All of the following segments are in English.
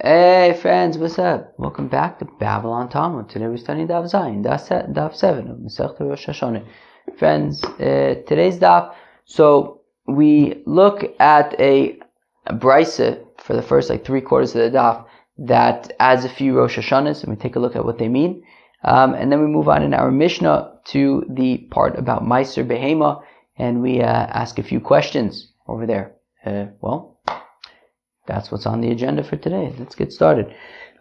Hey friends, what's up? Welcome back to Babylon Talmud. Today we're studying Daf Zayin, Daf 7 of Masechta Rosh Hashanah. Friends, today's Daf, so we look at a brisa for the first 3/4 of the Daf that adds a few Rosh Hashanahs, and we take a look at what they mean. And then we move on in our Mishnah to the part about Meiser Behema, and we ask a few questions over there. That's what's on the agenda for today. Let's get started.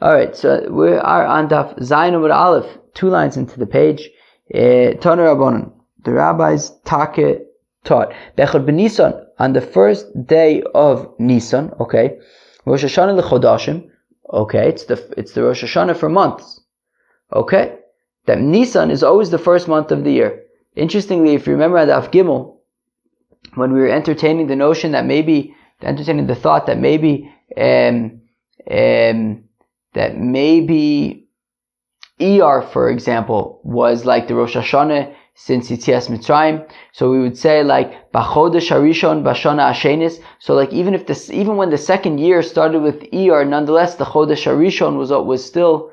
Alright, so we are on Daf Zayin Amud Aleph, 2 lines into the page. Tana Rabbanan, the rabbis Take taught. Bechad b'Nisan, on the first day of Nisan, okay. Rosh Hashanah l'chodashim, okay, it's the Rosh Hashanah for months. Okay. That Nisan is always the first month of the year. Interestingly, if you remember at Daf Gimel, when we were entertaining the notion that maybe entertaining the thought that maybe Iyar, for example, was like the Rosh Hashanah since Yitzias Mitzrayim. So we would say B'chodesh Harishon B'Shana Hashanas. So even when the second year started with Iyar, nonetheless the Chodesh Harishon was still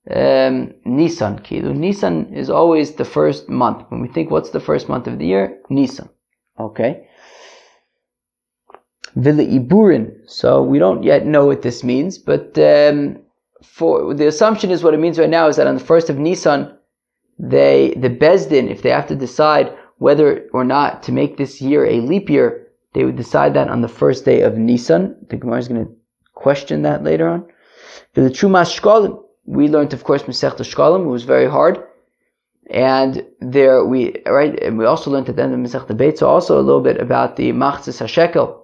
Nisan. Nisan is always the first month. When we think what's the first month of the year, Nisan. Okay. Vila Iburin. So we don't yet know what this means, but for the assumption is what it means right now is that on the first of Nisan, the Bezdin, if they have to decide whether or not to make this year a leap year, they would decide that on the first day of Nisan. The Gemara is going to question that later on. Vila Trumas Shkolim. We learned, of course, Masechta Shkolim. It was very hard. And we also learned at the end of Masechta Beit, also a little bit about the Machzis HaShekel.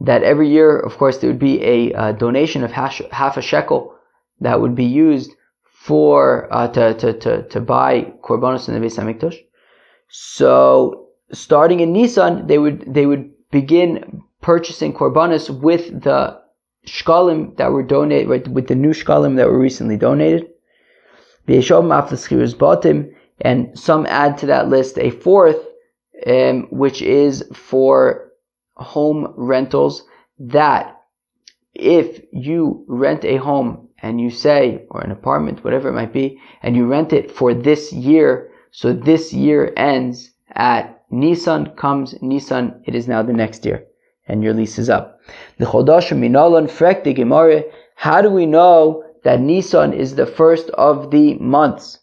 That every year, of course, there would be a donation of half a shekel that would be used for to buy korbanos in the Beis Hamikdash. So, starting in Nisan, they would begin purchasing korbanos with the shkalim that were donated, with the new shkalim that were recently donated. And some add to that list a fourth, which is for home rentals, that if you rent a home and you say, or an apartment, whatever it might be, and you rent it for this year, so this year ends at Nisan, comes Nisan, it is now the next year, and your lease is up. The Chodashim Minalan Frek de Gemara, how do we know that Nisan is the first of the months?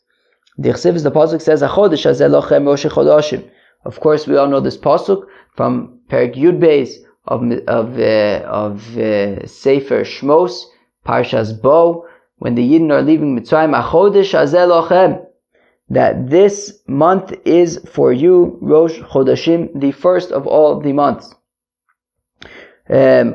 The Chsiv is the pasuk says, "Achodesh hazeh lochem Rosh Chodashim." Of course, we all know this pasuk from Perek Yud Beis of Sefer Shmos, Parshas Bo, when the Yidden are leaving Mitzrayim, Achodesh hazeh lochem, that this month is for you, Rosh Chodashim, the first of all the months. Rishon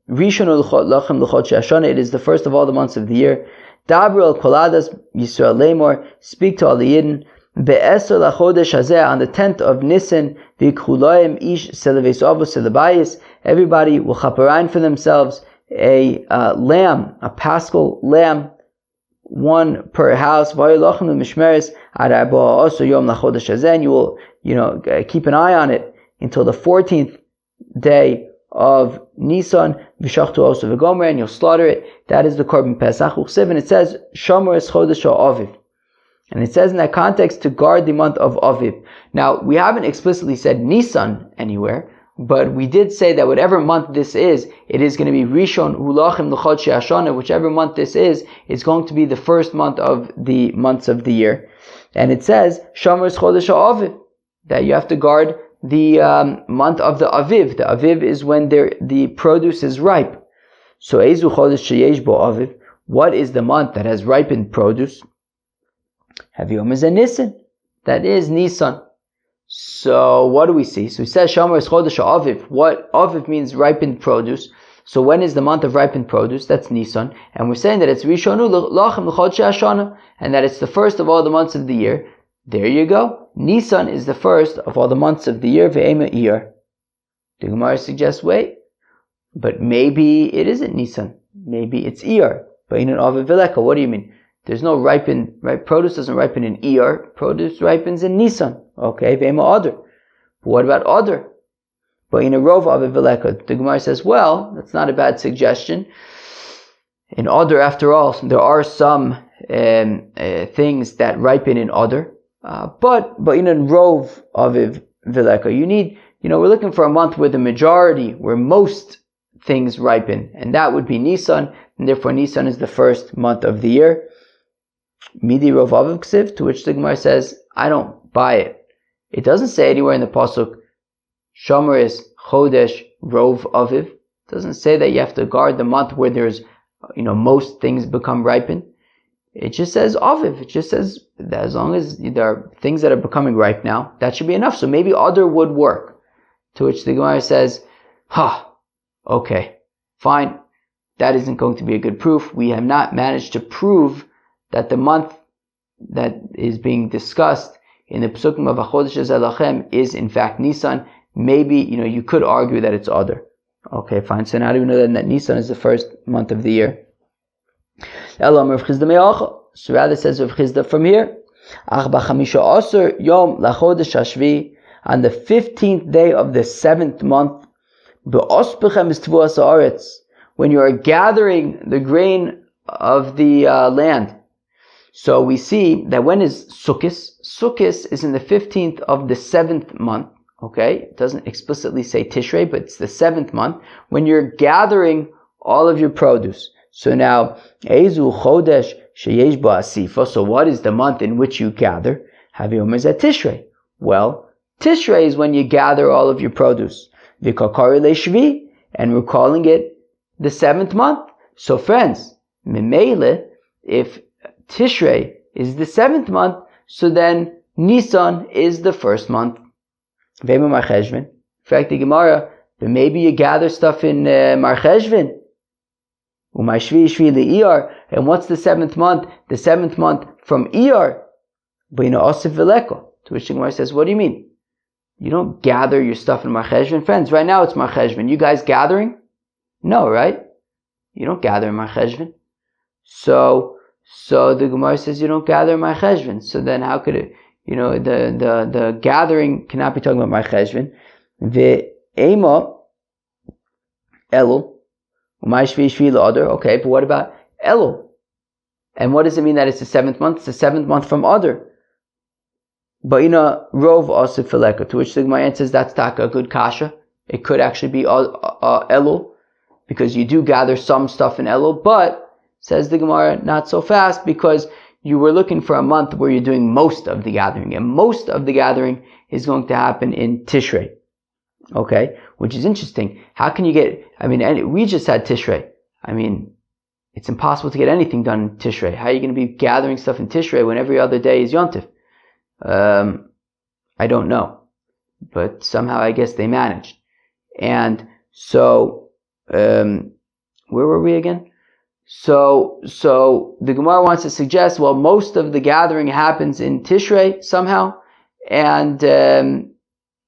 lochem l'chodesh Hashanah, it is the first of all the months of the year. Dabra al koladas Yisrael lemor, speak to all the Yidden. Be'esor lachodesh hazeh, on the 10th of Nisan, v'ikhulayim ish seleves avos selebayis, everybody will chaperayim for themselves a lamb, a paschal lamb, one per house. V'yilochem l'mishmeres ad arba'a asor yom lachodesh hazeh, and you will, keep an eye on it until the 14th day of Nisan. V'shachtu also v'gomer, and you'll slaughter it. That is the korban pesach. And it says shomer es chodesh ha'aviv. And it says in that context to guard the month of Aviv. Now, we haven't explicitly said Nisan anywhere, but we did say that whatever month this is, it is going to be Rishon Hulachim L'Chodesh Hashanah, whichever month this is, it's going to be the first month of the months of the year. And it says, Shomer Chodesh Aviv, that you have to guard the month of the Aviv. The Aviv is when the produce is ripe. So, Ezu Chodesh Sheyesh Bo Aviv, what is the month that has ripened produce? Haviyom is a Nisan. That is Nisan. So what do we see? So he says Shomer es Chodesh Aviv. What Aviv means ripened produce. So when is the month of ripened produce? That's Nisan. And we're saying that it's Rishonu Lachem L'Chodesh Hashanah, and that it's the first of all the months of the year. There you go. Nisan is the first of all the months of the year. Ve'ema Iyar. The Gemara suggests, wait, but maybe it isn't Nisan. Maybe it's Iyar. But in an Aviv Vileka, what do you mean? There's no produce doesn't ripen in Iyar, produce ripens in Nisan. Okay, Vema Adar. But what about Adar? But in a Rov Aviv Veleka, the Gemara says, well, that's not a bad suggestion. In Adar, after all, there are some things that ripen in Adar. But in a Rov Aviv Veleka, you need, we're looking for a month where where most things ripen, and that would be Nisan, and therefore Nisan is the first month of the year. Midi Rov Aviv Ksiv, to which the Gemara says, I don't buy it. It doesn't say anywhere in the pasuk, Shomer is Chodesh Rov Aviv. It doesn't say that you have to guard the month where there's, most things become ripened. It just says Aviv. It just says that as long as there are things that are becoming ripe now, that should be enough. So maybe Adar would work. To which the Gemara says, okay, fine. That isn't going to be a good proof. We have not managed to prove that the month that is being discussed in the Pesukim of HaChodesh Zelachem is in fact Nisan. Maybe, you could argue that it's Adar. Okay, fine. So now do we know that Nisan is the first month of the year? So rather says Rav Chizda from here, on the 15th day of the 7th month, when you are gathering the grain of the land. So we see that when is Sukkot? Sukkot is in the 15th of the 7th month. Okay, it doesn't explicitly say Tishrei, but it's the 7th month when you're gathering all of your produce. So now, Ezu Chodesh Sheyesh Ba Asifa. So what is the month in which you gather? Haviyom is at Tishrei. Well, Tishrei is when you gather all of your produce. Vikakari Leshvi, and we're calling it the 7th month. So friends, Mimele, if Tishrei is the 7th month, so then Nisan is the first month. In fact, the Gemara, but maybe you gather stuff in Mar Cheshvan. And what's the 7th month? The 7th month from Iyar. To which the Gemara says, what do you mean? You don't gather your stuff in Mar Cheshvan. Friends, right now it's Mar Cheshvan. You guys gathering? No, right? You don't gather in Mar Cheshvan. So the Gemara says you don't gather in Mar Cheshvan. So then how could it, the gathering cannot be talking about Mar Cheshvan. Ve'ema Elul. Okay, but what about Elul? And what does it mean that it's the 7th month? It's the 7th month from Adar. Ba'ina Rov Asif Fileka, to which the Gemara says that's taka a good kasha. It could actually be Elul, because you do gather some stuff in Elul, but, says the Gemara, not so fast, because you were looking for a month where you're doing most of the gathering, and most of the gathering is going to happen in Tishrei. Okay, which is interesting. How can you we just had Tishrei. It's impossible to get anything done in Tishrei. How are you going to be gathering stuff in Tishrei when every other day is Yontif? I don't know. But somehow I guess they managed. And so, where were we again? So the Gemara wants to suggest, well, most of the gathering happens in Tishrei somehow, and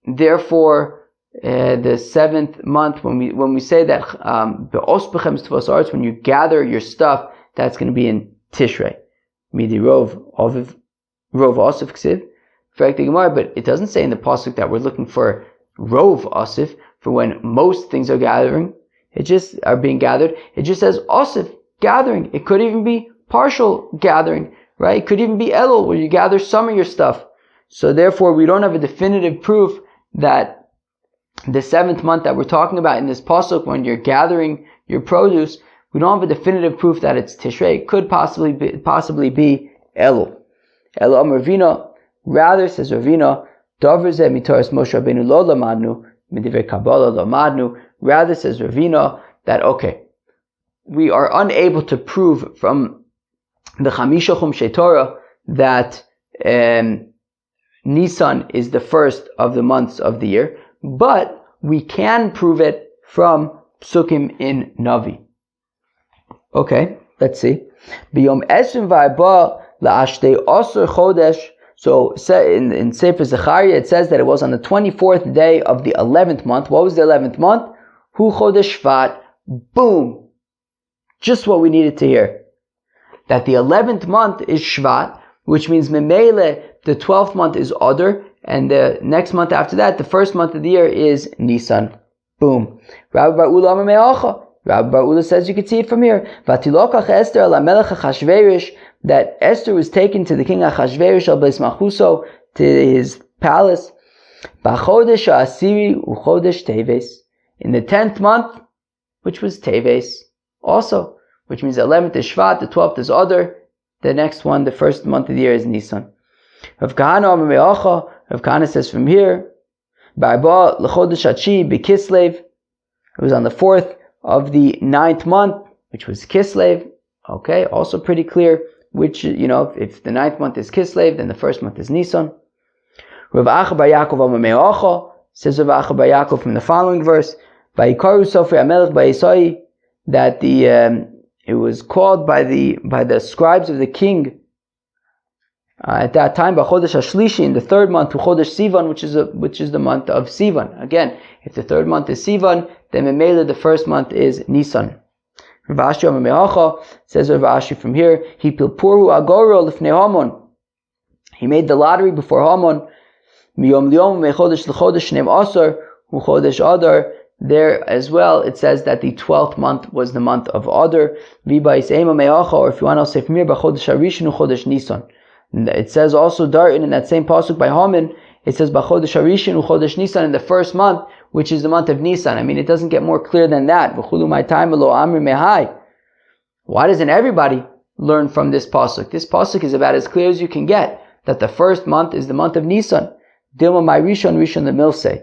therefore, the 7th month, when we say that when you gather your stuff, that's going to be in Tishrei. Midi Rov Asif Ksiv. But it doesn't say in the pasuk that we're looking for Rov Asif for when most things are gathering. It just are being gathered. It just says Asif, gathering. It could even be partial gathering, right? It could even be Elul, where you gather some of your stuff. So therefore, we don't have a definitive proof that the 7th month that we're talking about in this pasuk, when you're gathering your produce, we don't have a definitive proof that it's Tishrei. It could possibly be Elul. Elul Amar Ravina, rather, says Ravina, Davar zeh mitoras Moshe Rabbeinu lo lamadnu, midivrei Kabbalah lo lamadnu. Rather, says Ravina, that we are unable to prove from the Chamisha Chumshei Torah that Nisan is the first of the months of the year, but we can prove it from Psukim in Navi. Okay, let's see. Biyom esrim v'arba la'ashtei osur chodesh. So in Sefer Zechariah it says that it was on the 24th day of the 11th month. What was the 11th month? Hu chodesh Shvat. Boom! Just what we needed to hear. That the 11th month is Shvat, which means Memele, the 12th month is Adar, and the next month after that, the first month of the year, is Nisan. Boom. Rabbi Bar Ula Amar Me'acha. Rabbi Bar Ula says you can see it from here. Vatilokach Esther ala melech Achashverosh, that Esther was taken to the king Achashverosh al Beis Malchuso, to his palace. B'chodesh ha'asiri u'chodesh Teves, in the 10th month, which was Teves also, which means the 11th is Shvat, the 12th is Adar, the next one, the first month of the year, is Nisan. Rav Kahana Amar Me'acha. Rav Kahana says from here, Ba'arba l'chodesh haTshi b'Kislev, it was on the 4th of the 9th month, which was Kislev. Okay, also pretty clear, which, if the 9th month is Kislev, then the first month is Nisan. Rav Acha Bar Yaakov Amar Me'acha, says Rav Acha Bar Yaakov from the following verse, Vayikaru Sofrei HaMelech Ba'Yisai, that it was called by the scribes of the king at that time, B'chodesh HaShlishi, in the 3rd month, Chodesh Sivan, which is the month of Sivan. Again, if the 3rd month is Sivan, then Memela, the 1st month is Nisan. Rav Ashi Amar Me'acha, says Rav Ashi from here, He pilpuru agoro lifnei Haman, he made the lottery before Haman. Miyom liyom mechodesh l'chodesh shneim asar u'chodesh Adar. There as well, it says that the 12th month was the month of Adar. V'ba yis'ema me'acha, or if you want to say from here, b'chodesh harishon u'chodesh Nisan. It says also Dar'in in that same pasuk by Haman, it says b'chodesh harishon u'chodesh Nisan, in the 1st month, which is the month of Nisan. I mean, it doesn't get more clear than that. V'chulu my time lo amri mehai. Why doesn't everybody learn from this pasuk? This pasuk is about as clear as you can get, that the 1st month is the month of Nisan. Dilma my rishon the milse.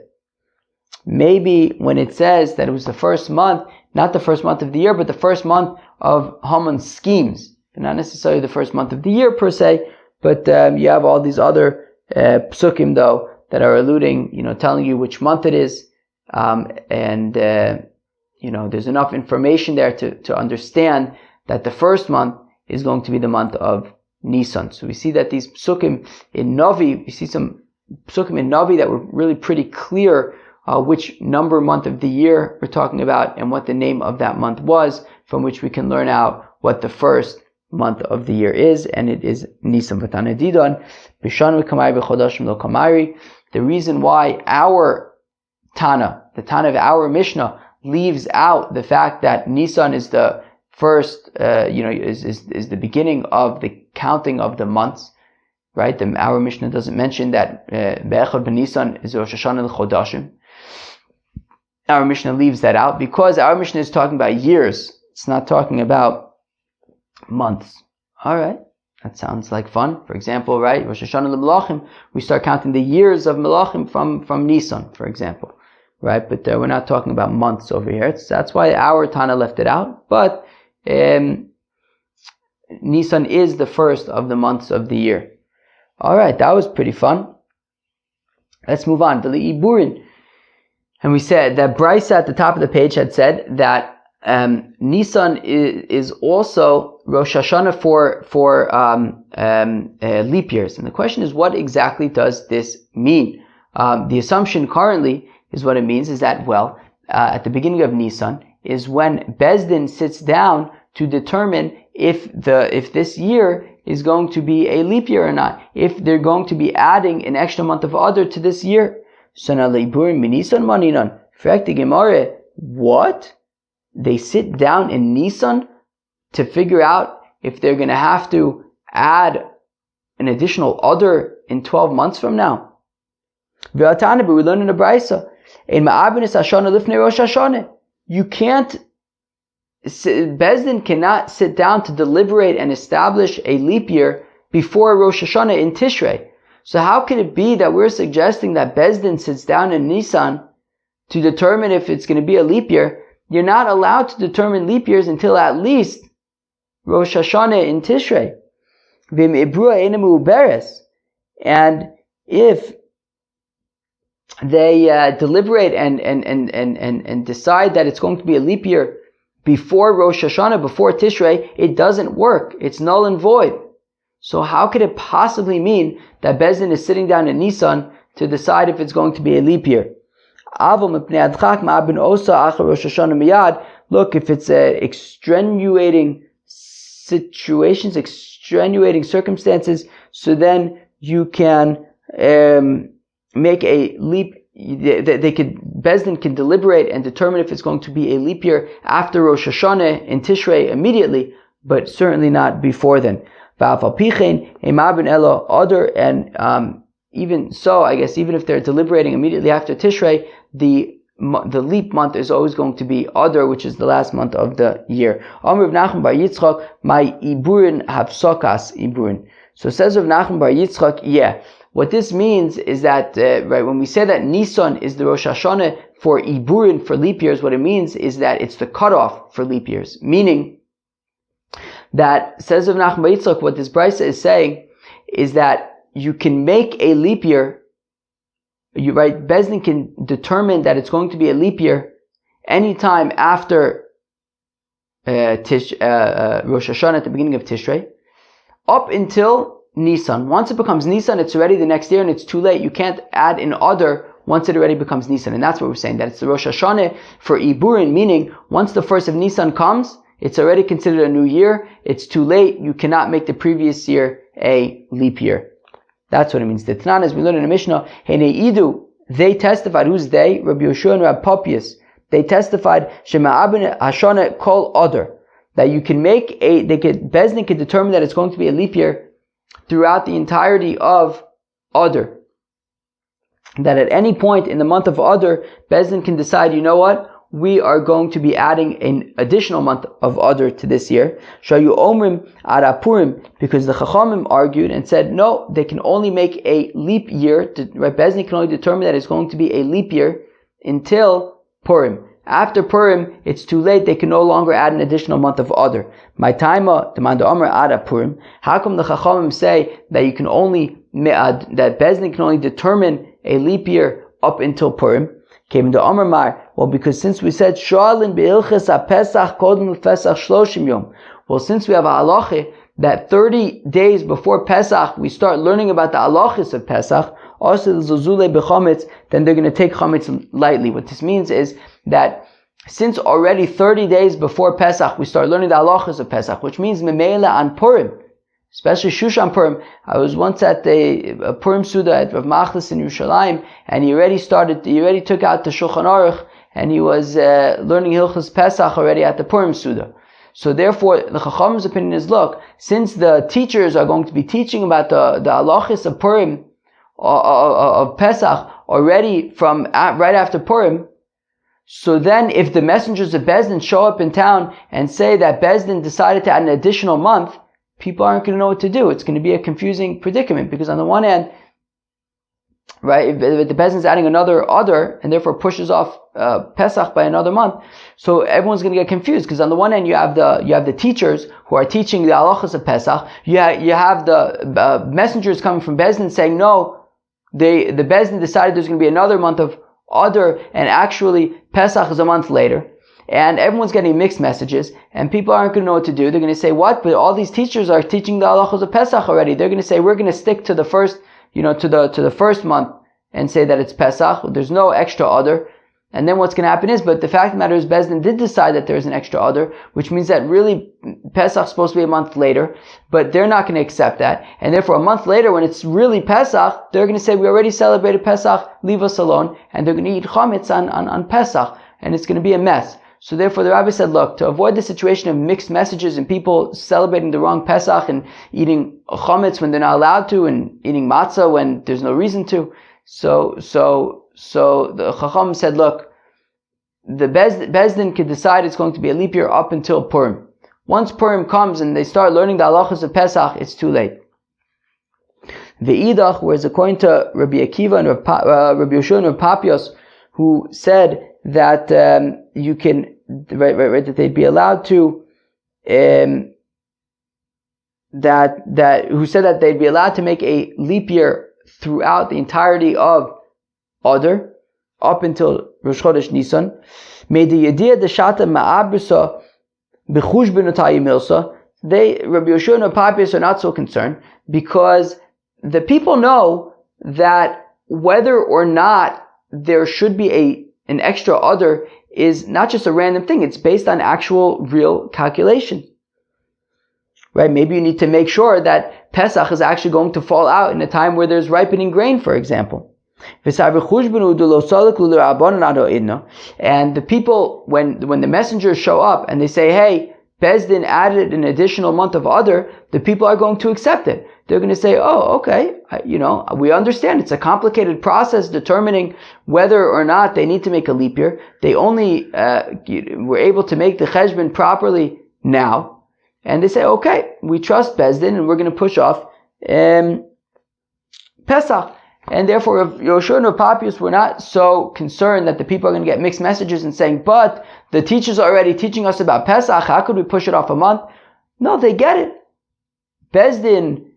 Maybe when it says that it was the 1st month, not the 1st month of the year, but the 1st month of Haman's schemes, not necessarily the 1st month of the year per se, but you have all these other psukim though that are alluding, telling you which month it is, and there's enough information there to understand that the 1st month is going to be the month of Nisan. So we see that these psukim in Navi, we see some psukim in Navi that were really pretty clear which number month of the year we're talking about and what the name of that month was, from which we can learn out what the 1st month of the year is, and it is Nisan. The reason why our Tana, the Tana of our Mishnah, leaves out the fact that Nisan is the first, is the beginning of the counting of the months, right? Our Mishnah doesn't mention that Be'echad b'Nisan is Rosh Hashanah l'Chodashim. Our Mishnah leaves that out because our Mishnah is talking about years. It's not talking about months. All right, that sounds like fun. For example, right, Rosh Hashanah l'Melachim, we start counting the years of Melachim from Nisan, for example, right? But we're not talking about months over here. That's why our Tana left it out. But Nisan is the 1st of the months of the year. All right, that was pretty fun. Let's move on. And we said that Bryce at the top of the page had said that Nisan is also Rosh Hashanah for leap years. And the question is, what exactly does this mean? The assumption currently is what it means is that, at the beginning of Nisan is when Bezdin sits down to determine if this year is going to be a leap year or not, if they're going to be adding an extra month of Adar to this year. What? They sit down in Nisan to figure out if they're going to have to add an additional Adar in 12 months from now. We learn in the Brisa, you can't, Bezdin cannot sit down to deliberate and establish a leap year before Rosh Hashanah in Tishrei. So how could it be that we're suggesting that Bezdin sits down in Nisan to determine if it's going to be a leap year? You're not allowed to determine leap years until at least Rosh Hashanah in Tishrei. And if they deliberate and decide that it's going to be a leap year before Rosh Hashanah, before Tishrei, it doesn't work. It's null and void. So how could it possibly mean that Bezdin is sitting down in Nisan to decide if it's going to be a leap year? Look, if it's extenuating situations, extenuating circumstances, so then you can make a leap. Beis Din can deliberate and determine if it's going to be a leap year after Rosh Hashanah in Tishrei immediately, but certainly not before then. And even so, I guess even if they're deliberating immediately after Tishrei, the leap month is always going to be Adar, which is the last month of the year. Amr Nachman bar Yitzchak, my iburin hafsokas iburin. So says Rav Nachman bar Yitzchak, yeah. What this means is that, right, when we say that Nisan is the Rosh Hashanah for iburin, for leap years, what it means is that it's the cutoff for leap years. Meaning that, says Rav Nachman bar Yitzchak, what this brisa is saying is that you can make a leap year. Beis Din can determine that it's going to be a leap year anytime after Rosh Hashanah at the beginning of Tishrei, up until Nisan. Once it becomes Nisan, it's already the next year and it's too late. You can't add in Adar once it already becomes Nisan. And that's what we're saying, that it's the Rosh Hashanah for Iburin, meaning once the first of Nisan comes, it's already considered a new year. It's too late. You cannot make the previous year a leap year. That's what it means. The Tanan, as we learn in the Mishnah, Heidu, they testified. Who's they? Rabbi Yoshua and Rabbi Papias. They testified, Shema Abin Hashanah Kol Adar, that you can make Beis Din can determine that it's going to be a leap year throughout the entirety of Adar. That at any point in the month of Adar, Beis Din can decide, you know what? We are going to be adding an additional month of Adar to this year. Shayu Omrim Ara Purim, because the Chachamim argued and said, no, they can only make a leap year. Beis Din can only determine that it's going to be a leap year until Purim. After Purim, it's too late. They can no longer add an additional month of Adar. My taima demand Omer Ara Purim. How come the Chachamim say that you can only that Beis Din can only determine a leap year up until Purim? Came to Omer Mar. Well, because since we said Shalin beilches Pesach kodem Pesach shloshim yom. Well, since we have a halacha that 30 days before Pesach we start learning about the halachas of Pesach, also the zuzule bechametz, then they're going to take chametz lightly. What this means is that since already 30 days before Pesach we start learning the halachas of Pesach, which means memela on Purim, especially Shushan Purim. I was once at a Purim Suda at Rav Machlis in Yerushalayim, and he already took out the Shulchan Aruch, and he was learning Hilchos Pesach already at the Purim Suda. So therefore, the Chacham's opinion is, look, since the teachers are going to be teaching about the halachis of Purim, of Pesach, already from right after Purim, so then if the messengers of Beis Din show up in town and say that Beis Din decided to add an additional month, people aren't going to know what to do. It's going to be a confusing predicament, because on the one hand, right, if the Beis Din is adding another Adar and therefore pushes off Pesach by another month, so everyone's going to get confused, because on the one hand you have the teachers who are teaching the halachas of Pesach. You have the messengers coming from Beis Din saying no, the Beis Din decided there's going to be another month of Adar, and actually Pesach is a month later. And everyone's getting mixed messages, and people aren't going to know what to do. They're going to say, what? But all these teachers are teaching the halachos of Pesach already. They're going to say, we're going to stick to the first, to the first month and say that it's Pesach. There's no extra Adar. And then what's going to happen is, but the fact of the matter is, Beis Din did decide that there's an extra Adar, which means that really Pesach's supposed to be a month later, but they're not going to accept that. And therefore, a month later, when it's really Pesach, they're going to say, we already celebrated Pesach, leave us alone. And they're going to eat chametz on Pesach, and it's going to be a mess. So therefore the rabbi said, look, to avoid the situation of mixed messages and people celebrating the wrong Pesach and eating chametz when they're not allowed to, and eating matzah when there's no reason to, so the Chacham said, look, the Beis Din could decide it's going to be a leap year up until Purim. Once Purim comes and they start learning the halachas of Pesach, it's too late. The Idach, whereas according to Rabbi Akiva and Rabbi Yoshua and Rabbi Papios, who said that you can that they'd be allowed to who said that they'd be allowed to make a leap year throughout the entirety of Adar up until Rosh Chodesh Nisan. Made the idea the shata ma'abrisa b'chush b'notay milsa. Rabbi Yoshua and Papias are not so concerned, because the people know that whether or not there should be an extra Adar is not just a random thing. It's based on actual, real calculation. Right? Maybe you need to make sure that Pesach is actually going to fall out in a time where there's ripening grain, for example. And the people, when the messengers show up and they say, hey, Bezdin added an additional month of Adar, the people are going to accept it. They're going to say, oh, okay, we understand. It's a complicated process determining whether or not they need to make a leap year. They only were able to make the cheshbon properly now. And they say, okay, we trust Bezdin and we're going to push off Pesach. And therefore, if Yoshua and Papias were not so concerned that the people are going to get mixed messages and saying, but the teachers are already teaching us about Pesach, how could we push it off a month? No, they get it. Bezdin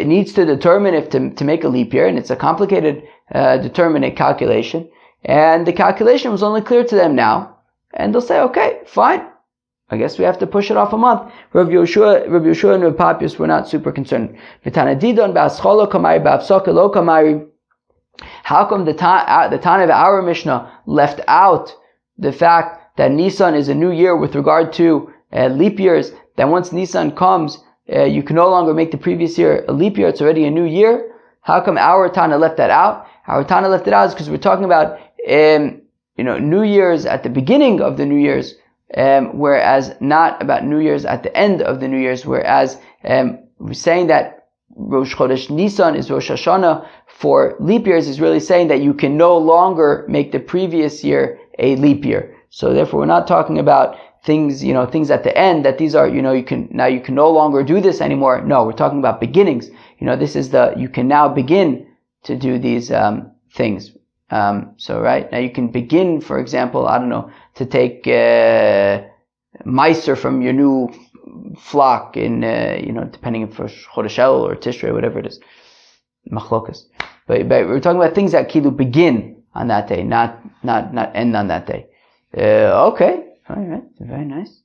needs to determine if to make a leap year, and it's a complicated determinate calculation. And the calculation was only clear to them now. And they'll say, okay, fine. I guess we have to push it off a month. Rav Yoshua and Rav Papias were not super concerned. How come the Tana of our Mishnah left out the fact that Nisan is a new year with regard to leap years? That once Nisan comes, you can no longer make the previous year a leap year. It's already a new year. How come our Tana left that out? Our Tana left it out is because we're talking about New Year's at the beginning of the New Year's. Whereas not about New Year's at the end of the New Year's, whereas we're saying that Rosh Chodesh Nisan is Rosh Hashanah for leap years is really saying that you can no longer make the previous year a leap year. So therefore we're not talking about things at the end that these are, you can no longer do this anymore. No, we're talking about beginnings. This is you can now begin to do these things. So right now you can begin, for example, to take meiser from your new flock in depending if it's Chodesh El or Tishrei, whatever it is, machlokas. But we're talking about things that kilu begin on that day, not end on that day. Okay, all right, very nice.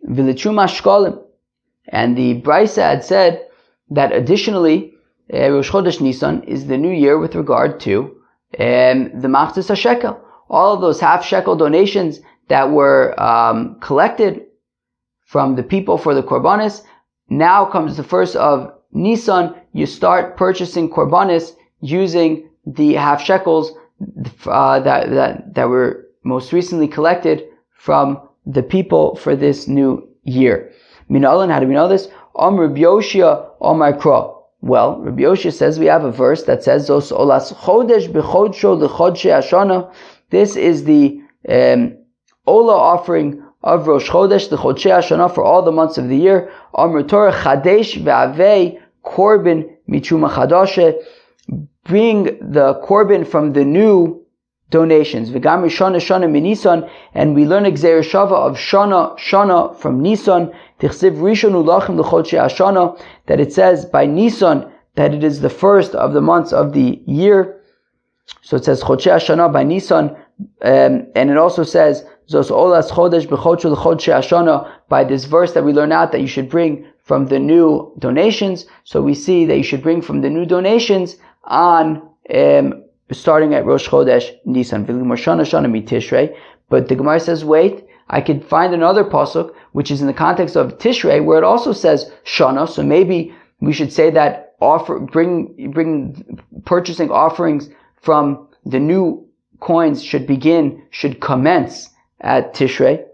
V'lichuma shkolim, and the Brisa had said that additionally, Rosh Chodesh Nisan is the new year with regard to the machzis hashekel. All of those half shekel donations that were collected from the people for the korbanis. Now comes the first of Nisan. You start purchasing korbanis using the half shekels that were most recently collected from the people for this new year. Minalan, how do we know this? Rabbi Yoshia Omar Kro. Well, Rabbi Yoshia says we have a verse that says, "Zos olas chodesh b'chodsho l'chodshei Hashanah." This is the Ola offering of Rosh Chodesh, the Chodshei Hashanah, for all the months of the year. Amr Torah Chadesh ve'avei korban mitruma chadashe. Bring the korban from the new donations. V'gam Rishana Shana minisan, and we learn a Gzeir Shava of Shana from Nisan. Tichsiv Rishon ulachem l'chodshei Hashanah, that it says by Nisan that it is the first of the months of the year. So it says Chodshei Hashanah by Nisan, and it also says Zos olas chodesh b'chodsho l'chodshei Hashanah by this verse that we learn out that you should bring from the new donations. So we see that you should bring from the new donations on starting at Rosh Chodesh Nisan. But the Gemara says, wait, I could find another pasuk which is in the context of Tishrei where it also says Shana. So maybe we should say that bring purchasing offerings from the new coins should commence at Tishrei.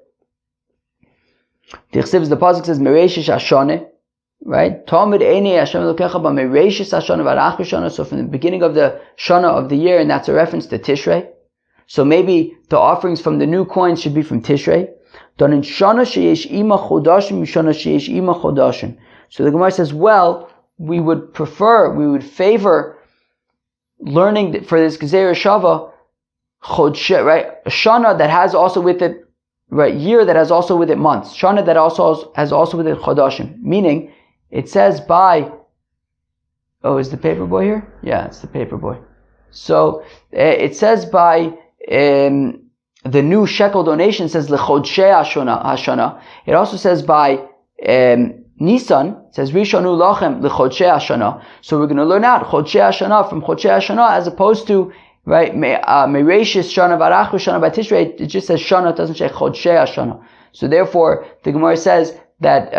The pasuk says Mereishish Hashanah, right? Talmud Einei Hashem Elokecha ba Mereishish Hashanah v'Arach Hashanah. So from the beginning of the Shana of the year, and that's a reference to Tishrei. So maybe the offerings from the new coins should be from Tishrei. Don in Shana sheyesh ima chodashim, Shana sheyesh ima chodashim. So the Gemara says, well, we would favor learning for this Gezeira Shava, Chodshe, right? A Shana that has also with it, right, year that has also with it months. Shana that also has also with it Chodashim. Meaning, it says by, is the paper boy here? Yeah, it's the paper boy. So, it says by, the new shekel donation says L'Chodshe Hashanah. It also says by, Nisan, it says Rishonu Lachem L'Chodshe Hashanah. So we're going to learn out Chodshe Hashanah from Chodshe Hashanah as opposed to, right, Mereishis Shana V'Arach Shana B'Tishrei. It just says Shana, it doesn't say Chodshe Hashanah. So therefore, the Gemara says that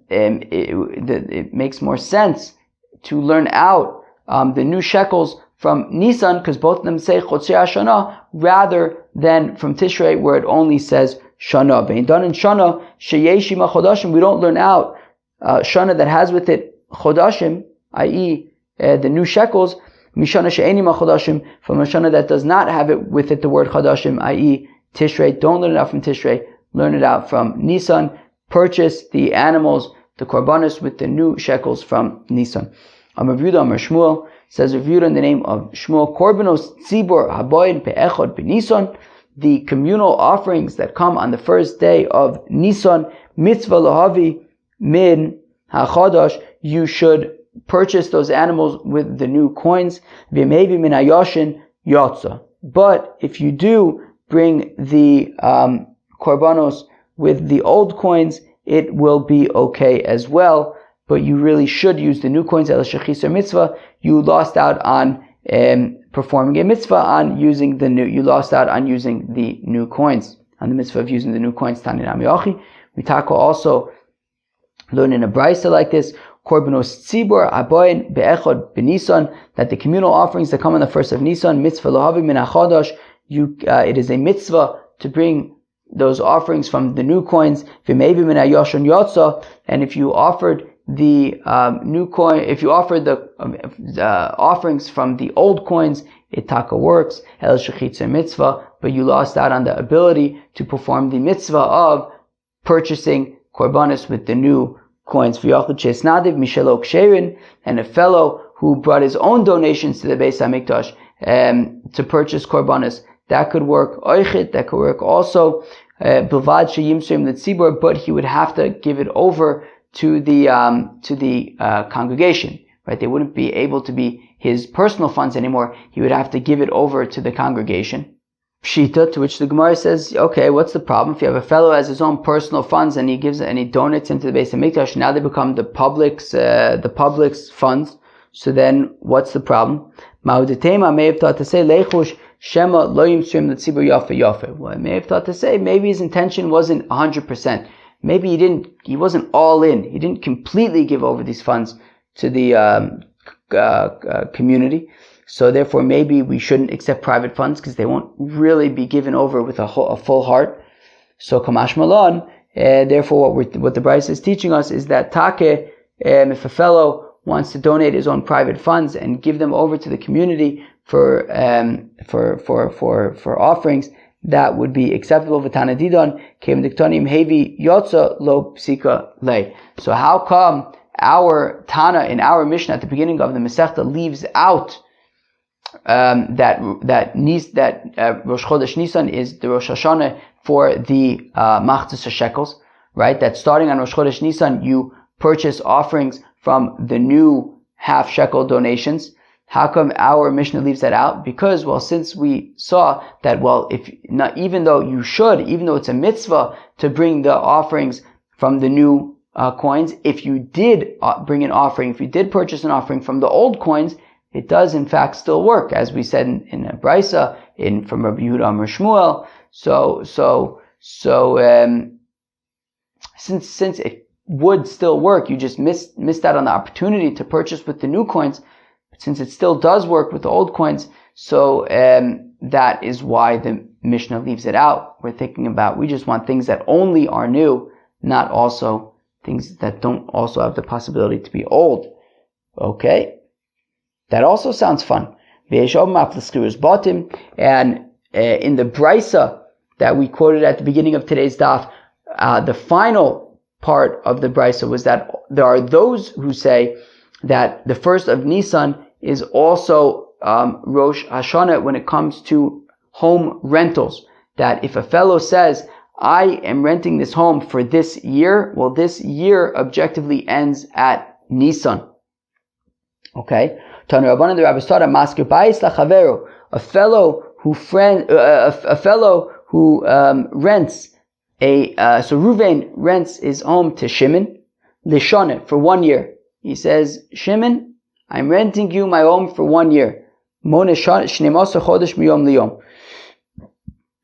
it makes more sense to learn out the new shekels from Nisan, because both of them say Chotzei Hashanah, rather than from Tishrei, where it only says Shana. Bein done in Shana, sheyeshi ma chodashim, we don't learn out Shana that has with it Chodashim, i.e., the new shekels, Mishana she'eni ma chodashim, from a Shana that does not have it with it the word Chodashim, i.e., Tishrei. Don't learn it out from Tishrei, learn it out from Nisan. Purchase the animals, the korbanos, with the new shekels from Nisan. Amar Yehuda Amar Shmuel, says Rav Yehuda in the name of Shmuel, korbanos tzibor haboyin pe'echod b'Nisan, the communal offerings that come on the first day of Nisan, mitzvah lahavi min hachadash, you should purchase those animals with the new coins. V'mevi min hayashin yotza. But if you do bring the korbanos with the old coins, it will be okay as well. But you really should use the new coins. El shechis mitzvah. You lost out on performing a mitzvah on using the new. You lost out on using the new coins, on the mitzvah of using the new coins. Tani Nami Yochi. We also learn in a brisa like this: korbanos tzibur aboyin be'echod b'Nisan, that the communal offerings that come on the first of Nisan, mitzvah lohavi min hachodash. It is a mitzvah to bring those offerings from the new coins. V'mevi min hayashon yotza, and if you offered the new coin, if you offered the offerings from the old coins, it taka works. El shechitzer mitzvah, but you lost out on the ability to perform the mitzvah of purchasing korbanos with the new coins. V'yachud she'esnadiv mishelo ksherin, and a fellow who brought his own donations to the Beis Hamikdash to purchase korbanos, that could work. Oichit, that could work also. Bilvad sheyimsuim letzibur, but he would have to give it over to the congregation, right? They wouldn't be able to be his personal funds anymore. He would have to give it over to the congregation. Pshita, to which the Gemara says, okay, what's the problem? If you have a fellow who has his own personal funds and he donates into the Beis Hamikdash, now they become the public's funds. So then, what's the problem? Ma'udetema may have thought to say leichush shema lo yimsuim letzibur yafe yafe. Well, I may have thought to say maybe his intention wasn't 100%. Maybe he wasn't all in. He didn't completely give over these funds to the community. So therefore, maybe we shouldn't accept private funds because they won't really be given over with a full heart. So kamash malon. Therefore, what the Brisa is teaching us is that take, if a fellow wants to donate his own private funds and give them over to the community for offerings, that would be acceptable. V'tana didon kem diktonim hevi yotza lo psika lei. So how come our Tana in our Mishnah at the beginning of the Masechta leaves out that Rosh Chodesh Nisan is the Rosh Hashanah for the Machzis Shekels, right? That starting on Rosh Chodesh Nisan you purchase offerings from the new half shekel donations. How come our Mishnah leaves that out? Because, since we saw that, even though it's a mitzvah to bring the offerings from the new coins, if you did bring an offering, if you did purchase an offering from the old coins, it does in fact still work, as we said in a brisa from Rabbi Yehuda Amar Shmuel. Since it would still work, you just missed out on the opportunity to purchase with the new coins. Since it still does work with the old coins, so that is why the Mishnah leaves it out. We just want things that only are new, not also things that don't also have the possibility to be old. Okay? That also sounds fun. And in the brisa that we quoted at the beginning of today's daf, the final part of the brisa was that there are those who say that the first of Nisan is also Rosh Hashanah when it comes to home rentals. That if a fellow says, I am renting this home for this year, this year objectively ends at Nisan. Okay? A fellow who rents so Ruvain rents his home to Shimon Lishoneh for 1 year. He says, Shimon, I'm renting you my home for 1 year.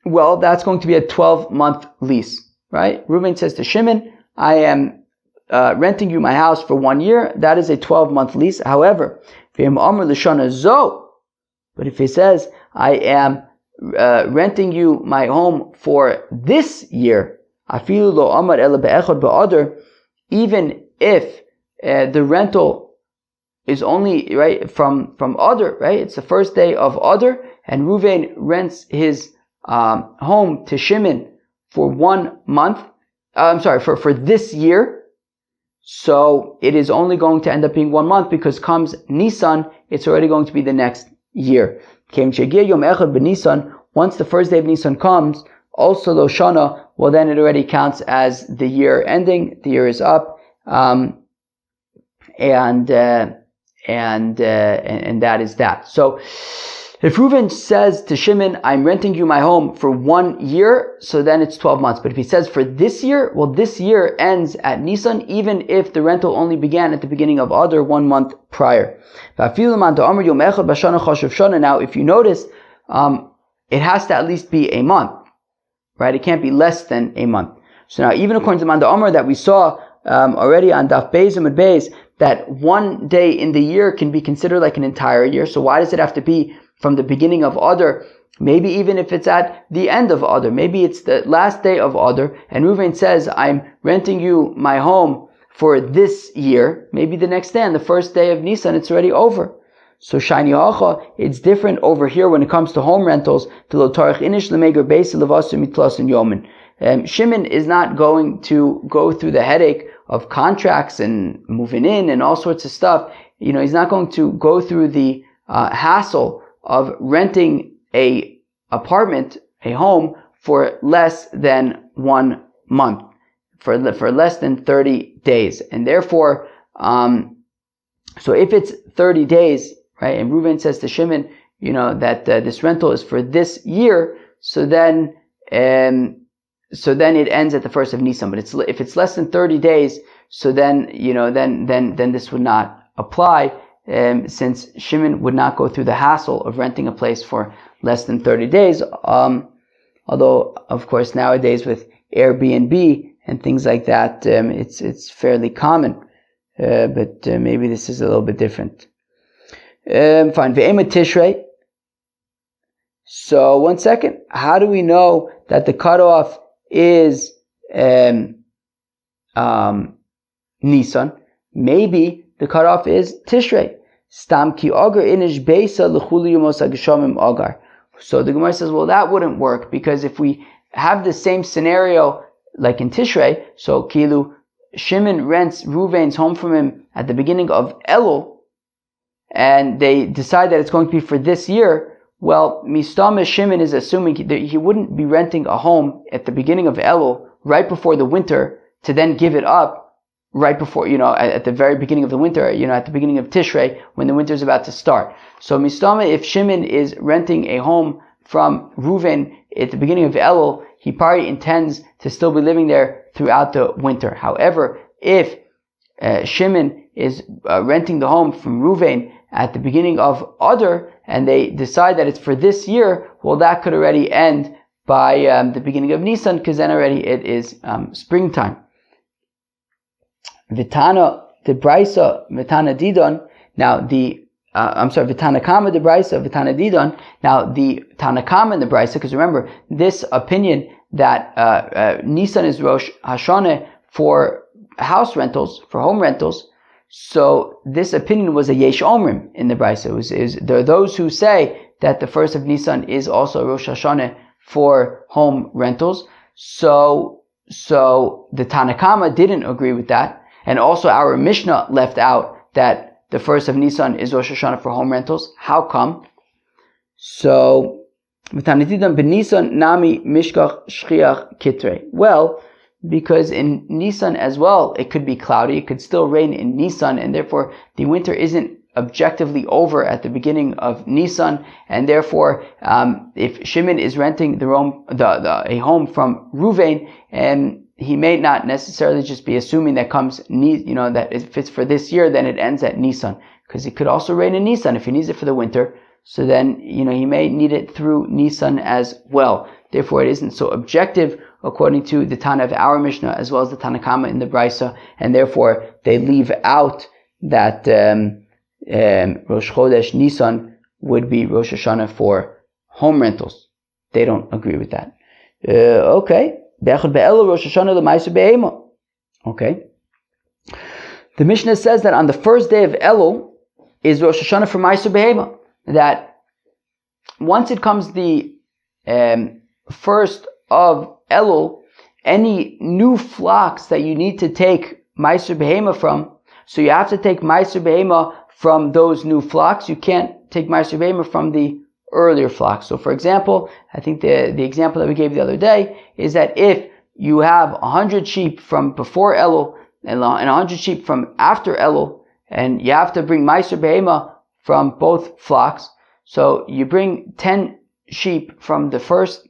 Well, that's going to be a 12-month lease, right? Reuben says to Shimon, I am renting you my house for 1 year. That is a 12-month lease. However, But if he says, I am renting you my home for this year, afilu lo amar ela be'echad ba'adar, even if the rental is only from Adar, right? It's the first day of Adar, and Reuven rents his home to Shimon for 1 month. For this year. So it is only going to end up being 1 month, because comes Nisan, it's already going to be the next year. Once the first day of Nisan comes, also Rosh Hashanah, well then it already counts as the year ending. The year is up, and that is that. So if Reuven says to Shimon, I'm renting you my home for 1 year, so then it's 12 months. But if he says for this year, well, this year ends at Nisan, even if the rental only began at the beginning of Adar 1 month prior. Now, if you notice, it has to at least be a month, right? It can't be less than a month. So now, even according to Manda Amar that we saw already on Daf Beis and Beis, that 1 day in the year can be considered like an entire year. So why does it have to be from the beginning of Adar? Maybe even if it's at the end of Adar, maybe it's the last day of Adar, and Reuven says, I'm renting you my home for this year. Maybe the next day, on the first day of Nisan, it's already over. So Shani Hacha, it's different over here when it comes to home rentals. Shimon is not going to go through the headache of contracts and moving in and all sorts of stuff. He's not going to go through the hassle of renting a apartment, a home, for less than 1 month, for less than 30 days. And therefore, so if it's 30 days, right, and Reuven says to Shimon, that this rental is for this year, so then it ends at the first of Nisan. But if it's less than 30 days, so then then this would not apply, since Shimon would not go through the hassle of renting a place for less than 30 days. Although, of course, nowadays with Airbnb and things like that, it's fairly common. But maybe this is a little bit different. Fine. Ve'ema Tishrei. So 1 second. How do we know that the cutoff is Nisan? Maybe the cutoff is Tishrei. Stam ki agar inish beisa l'chulu yomos hageshamim agar. So the Gemara says, well, that wouldn't work, because if we have the same scenario like in Tishrei, so Kilu, Shimon rents Reuven's home from him at the beginning of Elul, and they decide that it's going to be for this year. Well, Mistama Shimon is assuming that he wouldn't be renting a home at the beginning of Elul, right before the winter, to then give it up right before, at the very beginning of the winter, at the beginning of Tishrei, when the winter is about to start. So Mistama, if Shimon is renting a home from Reuven at the beginning of Elul, he probably intends to still be living there throughout the winter. However, if Shimon is renting the home from Reuven at the beginning of Adar, and they decide that it's for this year, well, that could already end by the beginning of Nisan, because then already it is springtime. Vitana the Brisa, Vitana Didon. Now Vitana Kama the Brisa, Vitana Didon. Now the Tanakama and the Brisa, because remember this opinion that Nisan is Rosh Hashanah for house rentals, for home rentals. So this opinion was a Yesh Omrim in the Brisa. There are those who say that the first of Nisan is also Rosh Hashanah for home rentals. So the Tanakama didn't agree with that. And also our Mishnah left out that the first of Nisan is Rosh Hashanah for home rentals. How come? So, nami mishkach shchiach kitre. Well, because in Nisan as well, it could be cloudy. It could still rain in Nisan, and therefore the winter isn't objectively over at the beginning of Nisan. And therefore, if Shimon is renting a home from Reuven, and he may not necessarily just be assuming that that if it's for this year, then it ends at Nisan, because it could also rain in Nisan if he needs it for the winter. So then, he may need it through Nisan as well. Therefore, it isn't so objective according to the Tana of our Mishnah as well as the Tanakama in the Brisa, and therefore they leave out that Rosh Chodesh Nisan would be Rosh Hashanah for home rentals. They don't agree with that. Okay. Okay. The Mishnah says that on the first day of Elul is Rosh Hashanah for Ma'aser Behema. That once it comes the first of Elul, any new flocks that you need to take Ma'aser Behema from, so you have to take Ma'aser Behema from those new flocks. You can't take Ma'aser Behema from the earlier flocks. So for example, I think the example that we gave the other day is that if you have 100 sheep from before Elul and 100 sheep from after Elul, and you have to bring Ma'aser Behema from both flocks, so you bring 10 sheep from the first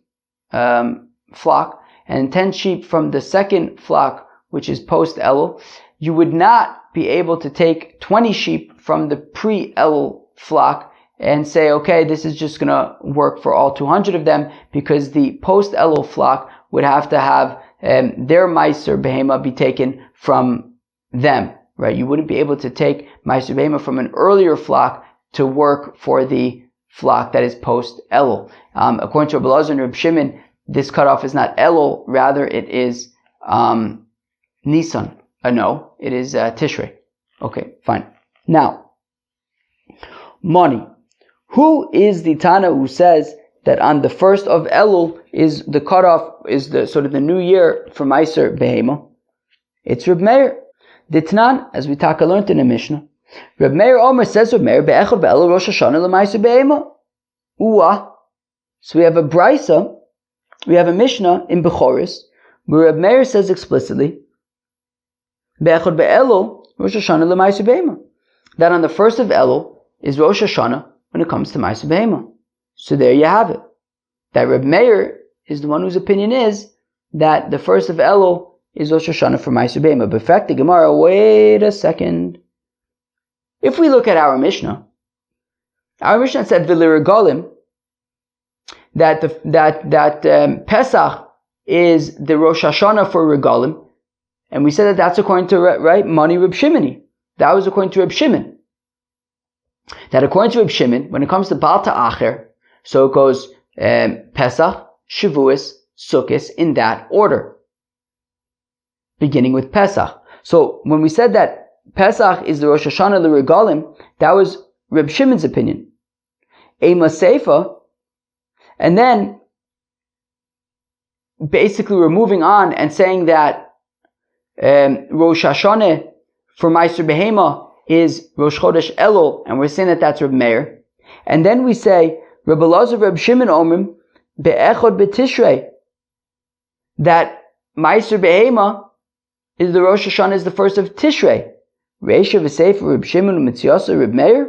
flock and 10 sheep from the second flock, which is post Elul, you would not be able to take 20 sheep from the pre-Elul flock and say, okay, this is just going to work for all 200 of them, because the post-Elul flock would have to have their Ma'aser Behema be taken from them, right? You wouldn't be able to take Ma'aser Behema from an earlier flock to work for the flock that is post-Elul. According to Rabbi Elazar and Rabbi Shimon, this cutoff is not Elul, rather it is Nisan. No, it is Tishrei. Okay, fine. Now, money. Who is the Tana who says that on the first of Elul is the cutoff, is the sort of the new year for Ma'aser Behema? It's Reb Meir. Ditnan, as we learned in the Mishnah, Reb Meir Omer says Reb Meir be'echad be'elul Rosh Hashanah l'Ma'aser Behema. Uah. So we have a brisa, we have a Mishnah in Bechoris, where Reb Meir says explicitly be'echad be'elul Rosh Hashanah l'Ma'aser Behema, that on the first of Elul is Rosh Hashanah when it comes to Ma'aser Behema. So there you have it. That Reb Meir is the one whose opinion is that the first of Elul is Rosh Hashanah for Ma'aser Behema. But in fact, the Gemara, wait a second. If we look at our Mishnah said V'lirigalim, that Pesach is the Rosh Hashanah for Regalim, and we said that that's according to, right, Mani Reb Shimoni. That was according to Reb Shimon. That according to Reb Shimon, when it comes to Baal Ta'acher, so it goes Pesach, Shavuos, Sukkot, in that order, beginning with Pesach. So when we said that Pesach is the Rosh Hashanah l'Regalim, that was Reb Shimon's opinion. Ema Seifa, and then basically we're moving on and saying that Rosh Hashanah for Ma'aser Behema is Rosh Chodesh Elul, and we're saying that that's Reb Meir. And then we say Reb Elazar, Reb Shimon Omrim be'echad beTishrei, that Ma'aser Behema is the Rosh Hashanah is the first of Tishrei. Reisha v'Sefer Reb Shimon u'Mitziyasa Reb Meir.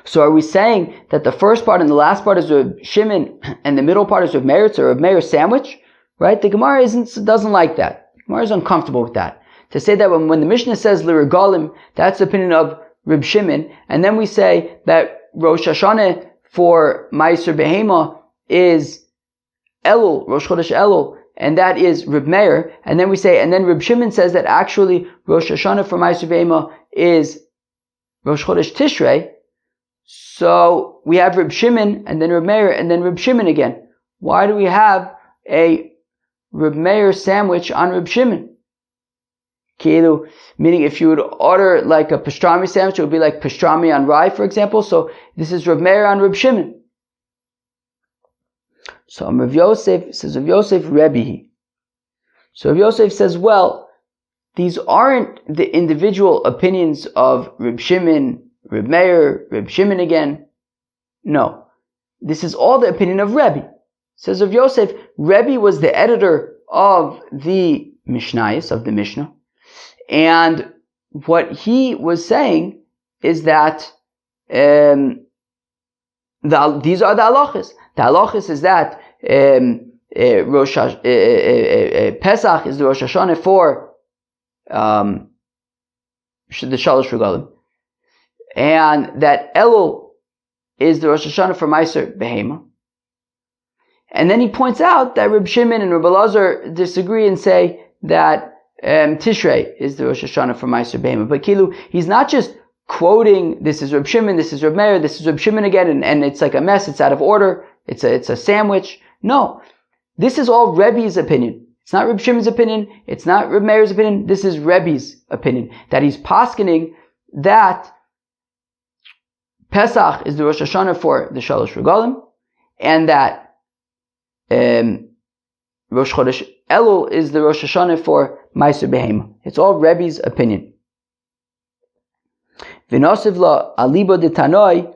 So are we saying that the first part and the last part is Reb Shimon and the middle part is Reb Meir? It's a Reb Meir sandwich, right? The Gemara doesn't like that. The Gemara is uncomfortable with that. To say that when the Mishnah says L'Regalim, that's the opinion of Reb Shimon, and then we say that Rosh Hashanah for Ma'aser Behema is Elul, Rosh Chodesh Elul, and that is Reb Meir, and then we say, and then Reb Shimon says that actually Rosh Hashanah for Ma'aser Behema is Rosh Chodesh Tishrei. So we have Reb Shimon, and then Reb Meir, and then Reb Shimon again. Why do we have a Reb Meir sandwich on Reb Shimon? Meaning if you would order like a pastrami sandwich, it would be like pastrami on rye, for example. So this is Reb Meir on Reb Shimon. So Rav Yosef says, Rav Yosef Rebbe. So Rav Yosef says, well, these aren't the individual opinions of Reb Shimon, Reb Meir, Reb Shimon again. No. This is all the opinion of Rebbe. Says Rav Yosef, Rebbe was the editor of the Mishnayos, of the Mishnah. And what he was saying is that these are the halachas. The halachas is that Pesach is the Rosh Hashanah for the Shalosh Regalim, and that Elul is the Rosh Hashanah for Ma'aser Behema. And then he points out that Reb Shimon and Reb Elazar disagree and say that Tishrei is the Rosh Hashanah for Ma'aser Behema. But he's not just quoting, this is Reb Shimon, this is Reb Meir, this is Reb Shimon again, and it's like a mess, it's out of order, it's a sandwich. No. This is all Rebbe's opinion. It's not Reb Shimon's opinion, it's not Reb Meir's opinion, this is Rebbe's opinion. That he's paskening that Pesach is the Rosh Hashanah for the Shalosh Regalim, and that Rosh Chodesh Elul is the Rosh Hashanah for Ma'aser Behema. It's all Rebbe's opinion. V'nosiv la alibo de Tanoi,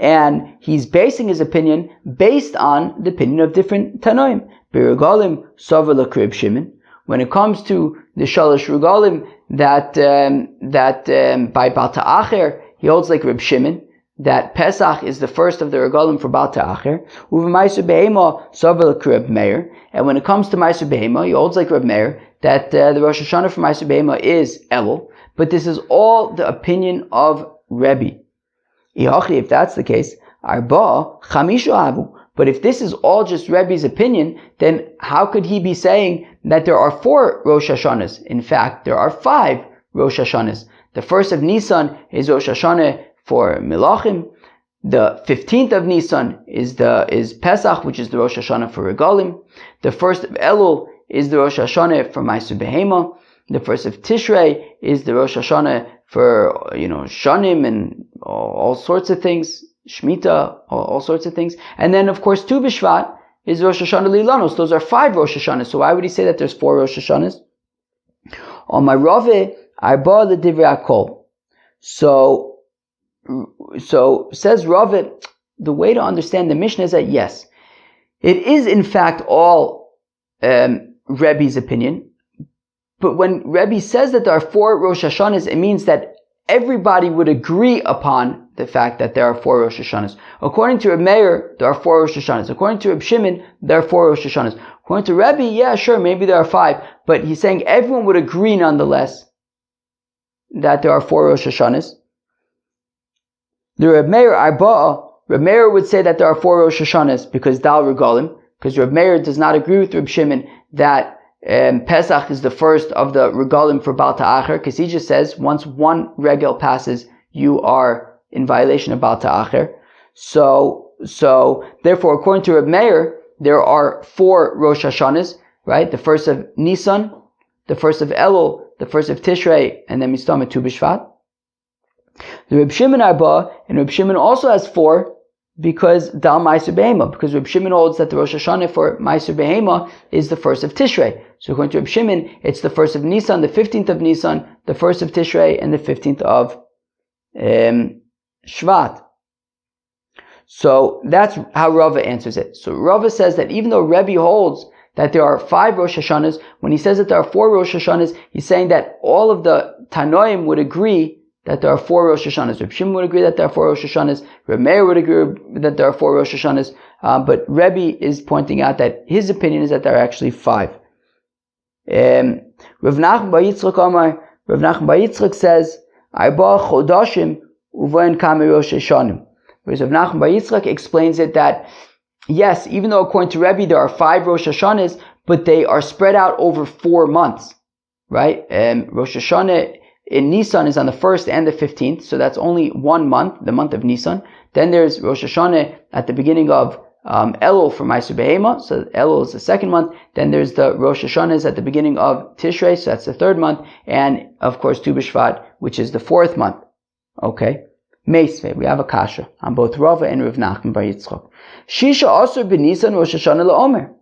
and he's basing his opinion based on the opinion of different Tanoim. B'regalim sover la Reb Shimon. When it comes to the Shalosh Regalim that by Baal Ta'acher, he holds like Reb Shimon, that Pesach is the first of the Regalim for Baal Ta'acher. Uva Ma'aser Behema sover la Reb Meir. And when it comes to Ma'aser Behema, he holds like Reb Meir that the Rosh Hashanah for Ma'aser Behema is Elul. But this is all the opinion of Rebbe. If that's the case, Arba Chamisha Avu. But if this is all just Rebbe's opinion, then how could he be saying that there are 4 Rosh Hashanahs? In fact, there are 5 Rosh Hashanahs. The first of Nisan is Rosh Hashanah for Melachim. The 15th of Nisan is Pesach, which is the Rosh Hashanah for Regalim. The first of Elul is the Rosh Hashanah for Ma'aser Behema. The first of Tishrei is the Rosh Hashanah for, Shanim and all sorts of things. Shemitah, all sorts of things. And then, of course, Tu B'Shvat is Rosh Hashanah Lilanos. Those are 5 Rosh Hashanahs. So why would he say that there's 4 Rosh Hashanahs? On my Rave, Arba L'Divrei Akol. So says Rave, the way to understand the Mishnah is that yes, it is in fact all Rebbe's opinion. But when Rebbe says that there are 4 Rosh Hashanahs, it means that everybody would agree upon the fact that there are 4 Rosh Hashanahs. According to Reb Meir, there are 4 Rosh Hashanahs. According to Reb Shimon, there are 4 Rosh Hashanahs. According to Rebbe, yeah, sure, maybe there are 5. But he's saying everyone would agree nonetheless that there are 4 Rosh Hashanahs. The Reb Meir Arba'a, Reb Meir would say that there are 4 Rosh Hashanahs because Dal Regalim, because Reb Meir does not agree with Reb Shimon that Pesach is the first of the Regalim for Baal Ta'acher, because he just says once one Regel passes, you are in violation of Baal Ta'acher. So therefore, according to Reb Meir, there are 4 Rosh Hashanahs, right? The first of Nisan, the first of Elul, the first of Tishrei, and then Mistam Tu B'Shvat. The Reb Shimon Arba, and Reb Shimon also has 4, because Dal Ma'aser Behema, because Reb Shimon holds that the Rosh Hashanah for Ma'aser Behema is the first of Tishrei. So according to Reb Shimon, it's the first of Nisan, the 15th of Nisan, the first of Tishrei, and the 15th of Shvat. So that's how Rava answers it. So Rava says that even though Rebbe holds that there are 5 Rosh Hashanahs, when he says that there are 4 Rosh Hashanahs, he's saying that all of the Tanoim would agree that there are 4 Rosh Hashanahs. Reb Shimon would agree that there are 4 Rosh Hashanahs. Reb Meir would agree that there are 4 Rosh Hashanahs. But Rebbe is pointing out that his opinion is that there are actually 5. Rav Nachman bar Yitzchak Amar, Rav Nachman bar Yitzchak says, Arba Chodashim uvayin kami Rosh Hashanim. Whereas Rav Nachman bar Yitzchak explains it that, yes, even though according to Rebbe there are 5 Rosh Hashanahs, but they are spread out over 4 months, right? Rosh Hashanah in Nisan is on the 1st and the 15th, so that's only 1 month, the month of Nisan. Then there's Rosh Hashanah at the beginning of Elul for Ma'aser Behema, so Elul is the 2nd month. Then there's the Rosh Hashanahs at the beginning of Tishrei, so that's the 3rd month. And of course Tu B'Shvat, which is the 4th month. Okay? Meisvei, we have a kasha on both Rava and Rav Nachman bar Yitzchak. Shisha Asur b'Nisan Rosh Hashanah la'Omer.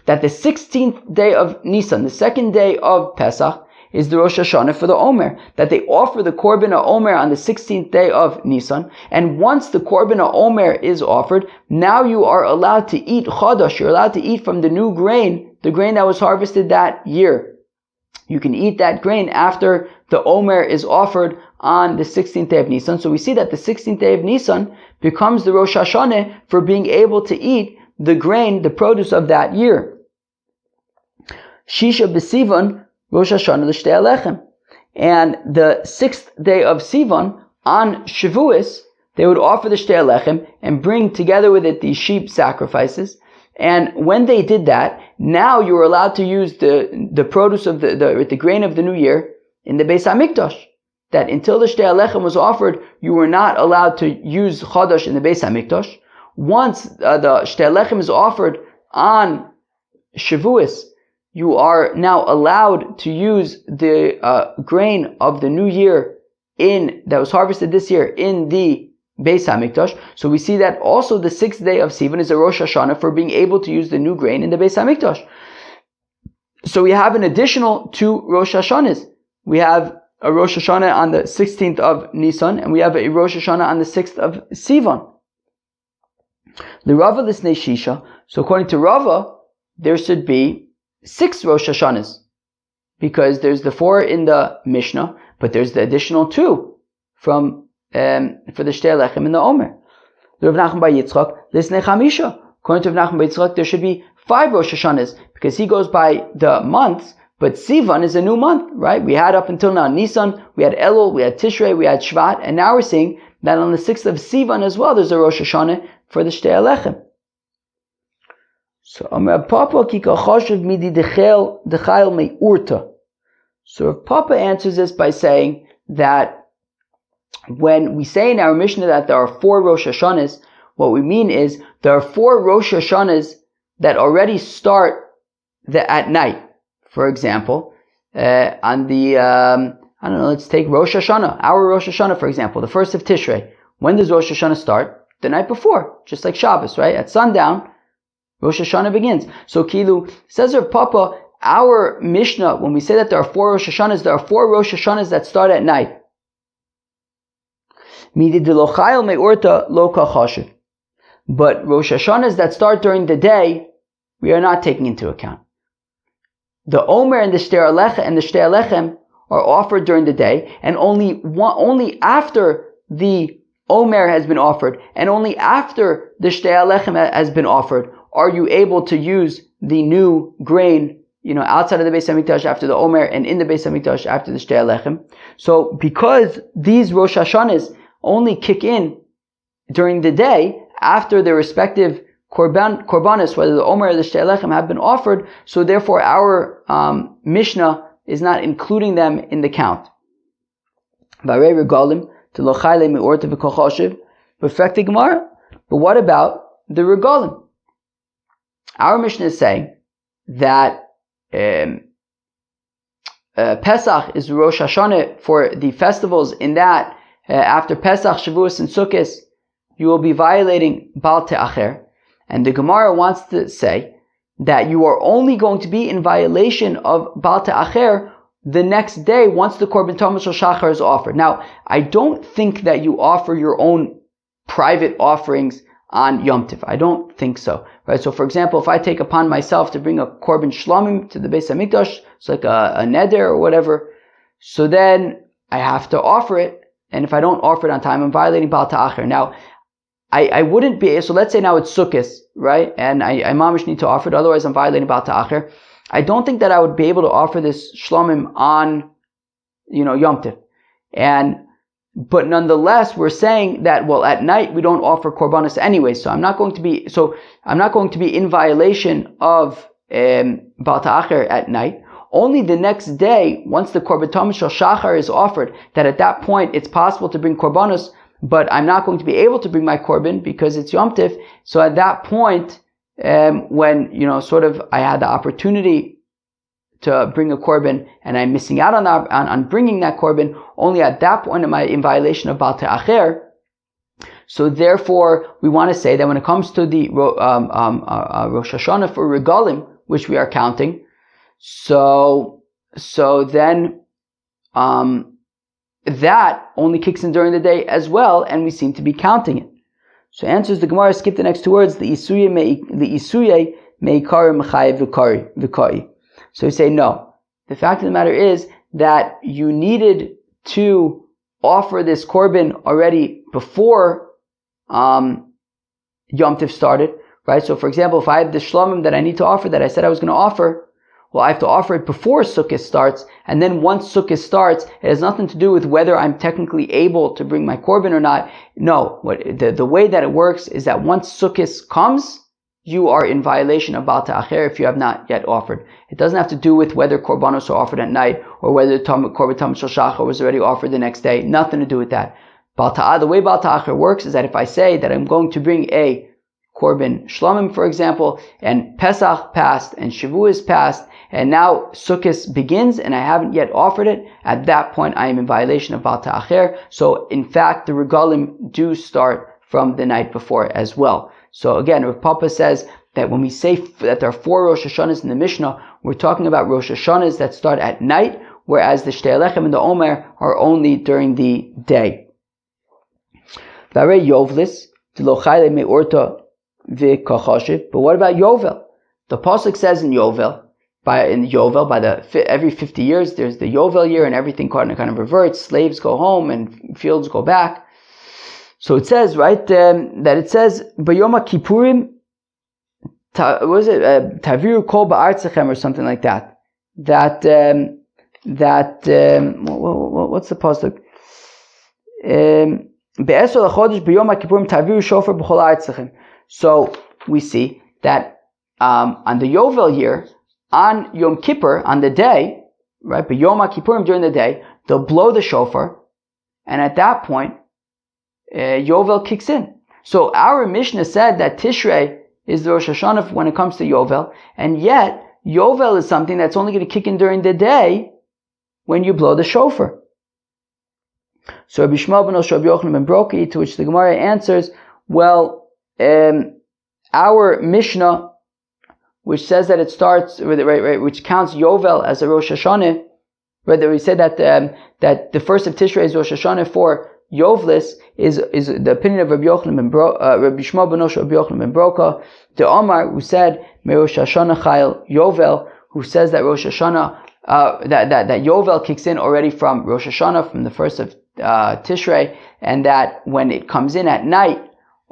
That the 16th day of Nisan, the 2nd day of Pesach, is the Rosh Hashanah for the Omer, that they offer the Korban HaOmer on the 16th day of Nisan, and once the Korban HaOmer is offered, now you are allowed to eat Chadash, you're allowed to eat from the new grain, the grain that was harvested that year. You can eat that grain after the Omer is offered on the 16th day of Nisan. So we see that the 16th day of Nisan becomes the Rosh Hashanah for being able to eat the grain, the produce of that year. Shisha b'Sivan, Rosh Hashanah l'shtei alechem. And the 6th day of Sivan, on Shavuos, they would offer the shtei alechem and bring together with it these sheep sacrifices. And when they did that, now you were allowed to use the produce of the grain of the new year in the Beis HaMikdash. that until the Shtei Alechem was offered, you were not allowed to use Chadash in the Beis HaMikdash. Once the Shtei Alechem is offered on Shavuos, you are now allowed to use the grain of the new year that was harvested this year in the Beis HaMikdash. So we see that also the 6th day of Sivan is a Rosh Hashanah for being able to use the new grain in the Beis HaMikdash. So we have an additional 2 Rosh Hashanahs. We have a Rosh Hashanah on the 16th of Nisan, and we have a Rosh Hashanah on the 6th of Sivan. The Rava Lisnei Shisha. So according to Rava, there should be 6 Rosh Hashanahs, because there's the 4 in the Mishnah, but there's the additional 2 for the Shtei Alechem and the Omer. Rav Nachman bar Yitzchak Lisnei Chamisha. According to Rav Nachman bar Yitzchak, there should be 5 Rosh Hashanahs, because he goes by the months, but Sivan is a new month, right? We had up until now Nisan, we had Elul, we had Tishrei, we had Shvat, and now we're seeing that on the 6th of Sivan as well, there's a Rosh Hashanah for the Shtei Alechem. So Rav Papa answers this by saying that when we say in our Mishnah that there are 4 Rosh Hashanahs, what we mean is there are 4 Rosh Hashanahs that already start at night. For example, on the, let's take Rosh Hashanah, our Rosh Hashanah, for example, the 1st of Tishrei. When does Rosh Hashanah start? The night before, just like Shabbos, right? At sundown, Rosh Hashanah begins. So Kilu, says Rav Papa, our Mishnah, when we say that there are 4 Rosh Hashanahs, there are 4 Rosh Hashanahs that start at night. But Rosh Hashanahs that start during the day, we are not taking into account. The Omer and the Shtei Alechem are offered during the day, and only after the Omer has been offered, and only after the Shtei Alechem has been offered, are you able to use the new grain, outside of the Beis HaMikdash after the Omer, and in the Beis HaMikdash after the Shtei Alechem. So because these Rosh Hashanahs only kick in during the day after their respective korbanos, whether the Omer or the Shtei Alechem have been offered, so therefore our Mishnah is not including them in the count. But what about the regalim? Our Mishnah is saying that Pesach is Rosh Hashanah for the festivals, in that after Pesach, Shavuos, and Sukkot, you will be violating Bal Te'acher. And the Gemara wants to say that you are only going to be in violation of Bal Te'acher the next day once the Korban Tamid Shel Shachar is offered. Now, I don't think that you offer your own private offerings on Yom Tov. I don't think so. Right? So, for example, if I take upon myself to bring a Korban Shlomim to the Beis HaMikdash, it's like a neder or whatever, so then I have to offer it, and if I don't offer it on time, I'm violating Bal Te'acher. Now, I wouldn't be, so let's say now it's Sukkot, right? And I mamish need to offer it, otherwise I'm violating Bal Te'acher. I don't think that I would be able to offer this Shlomim on, Yom Tov. But nonetheless, we're saying that, well, at night we don't offer korbanos anyway, so I'm not going to be in violation of Bal Te'acher at night. Only the next day, once the Korban Tamid Shel Shachar is offered, that at that point it's possible to bring korbanos, but I'm not going to be able to bring my korban because it's Yom Tov. So at that point, when I had the opportunity to bring a korban and I'm missing out on bringing that korban, only at that point am I in violation of Bal Te'acher. So therefore, we want to say that when it comes to the Rosh Hashanah for regalim, which we are counting, so then that only kicks in during the day as well, and we seem to be counting it. So answers the Gemara, skip the next 2 words, the isuye meikar mechayev v'kai. So we say no. The fact of the matter is that you needed to offer this korban already before Yom Tov started, right? So for example, if I have the shlomim that I need to offer that I said I was going to offer, well, I have to offer it before Sukkot starts, and then once Sukkot starts, it has nothing to do with whether I'm technically able to bring my korban or not. No, the way that it works is that once Sukkot comes, you are in violation of Baal Ta'acher if you have not yet offered. It doesn't have to do with whether korbanos are offered at night or whether korban Tam Shel Shachar was already offered the next day. Nothing to do with that. The way Baal Ta'acher works is that if I say that I'm going to bring a korban shlomim, for example, and Pesach passed and Shavuos passed, and now Sukkot begins and I haven't yet offered it, at that point I am in violation of Baal Ta'acher. So in fact, the regalim do start from the night before as well. So again, Rav Papa says that when we say that there are 4 Rosh Hashanahs in the Mishnah, we're talking about Rosh Hashanahs that start at night, whereas the Shtei Alechem and the Omer are only during the day. But what about Yovel? The pasuk says in Yovel, every 50 years there's the Yovel year and everything kind of reverts. Slaves go home and fields go back. So it says, right, that it says Bayoma Kippurim, Taviru Kol Ba'artzachem or something like that. What's the pasuk? So we see that on the Yovel year, on Yom Kippur, on the day, right, but Yom Kippurim during the day, they'll blow the shofar, and at that point, Yovel kicks in. So our Mishnah said that Tishrei is the Rosh Hashanah when it comes to Yovel, and yet Yovel is something that's only going to kick in during the day when you blow the shofar. So Rabbi Shmuel ben Rabbi Yochanan ben Broki, to which the Gemara answers, well, our Mishnah, which says that it starts, which counts Yovel as a Rosh Hashanah, whether we say that the first of Tishrei is Rosh Hashanah for Yovlis, is the opinion of Rabbi Yochanan ben Rabbi Shmuel ben Rabbi Yochanan ben Broka, the Omar, who said Rosh Hashanah Chayil Yovel, who says that Rosh Hashanah that Yovel kicks in already from Rosh Hashanah, from the first of Tishrei, and that when it comes in at night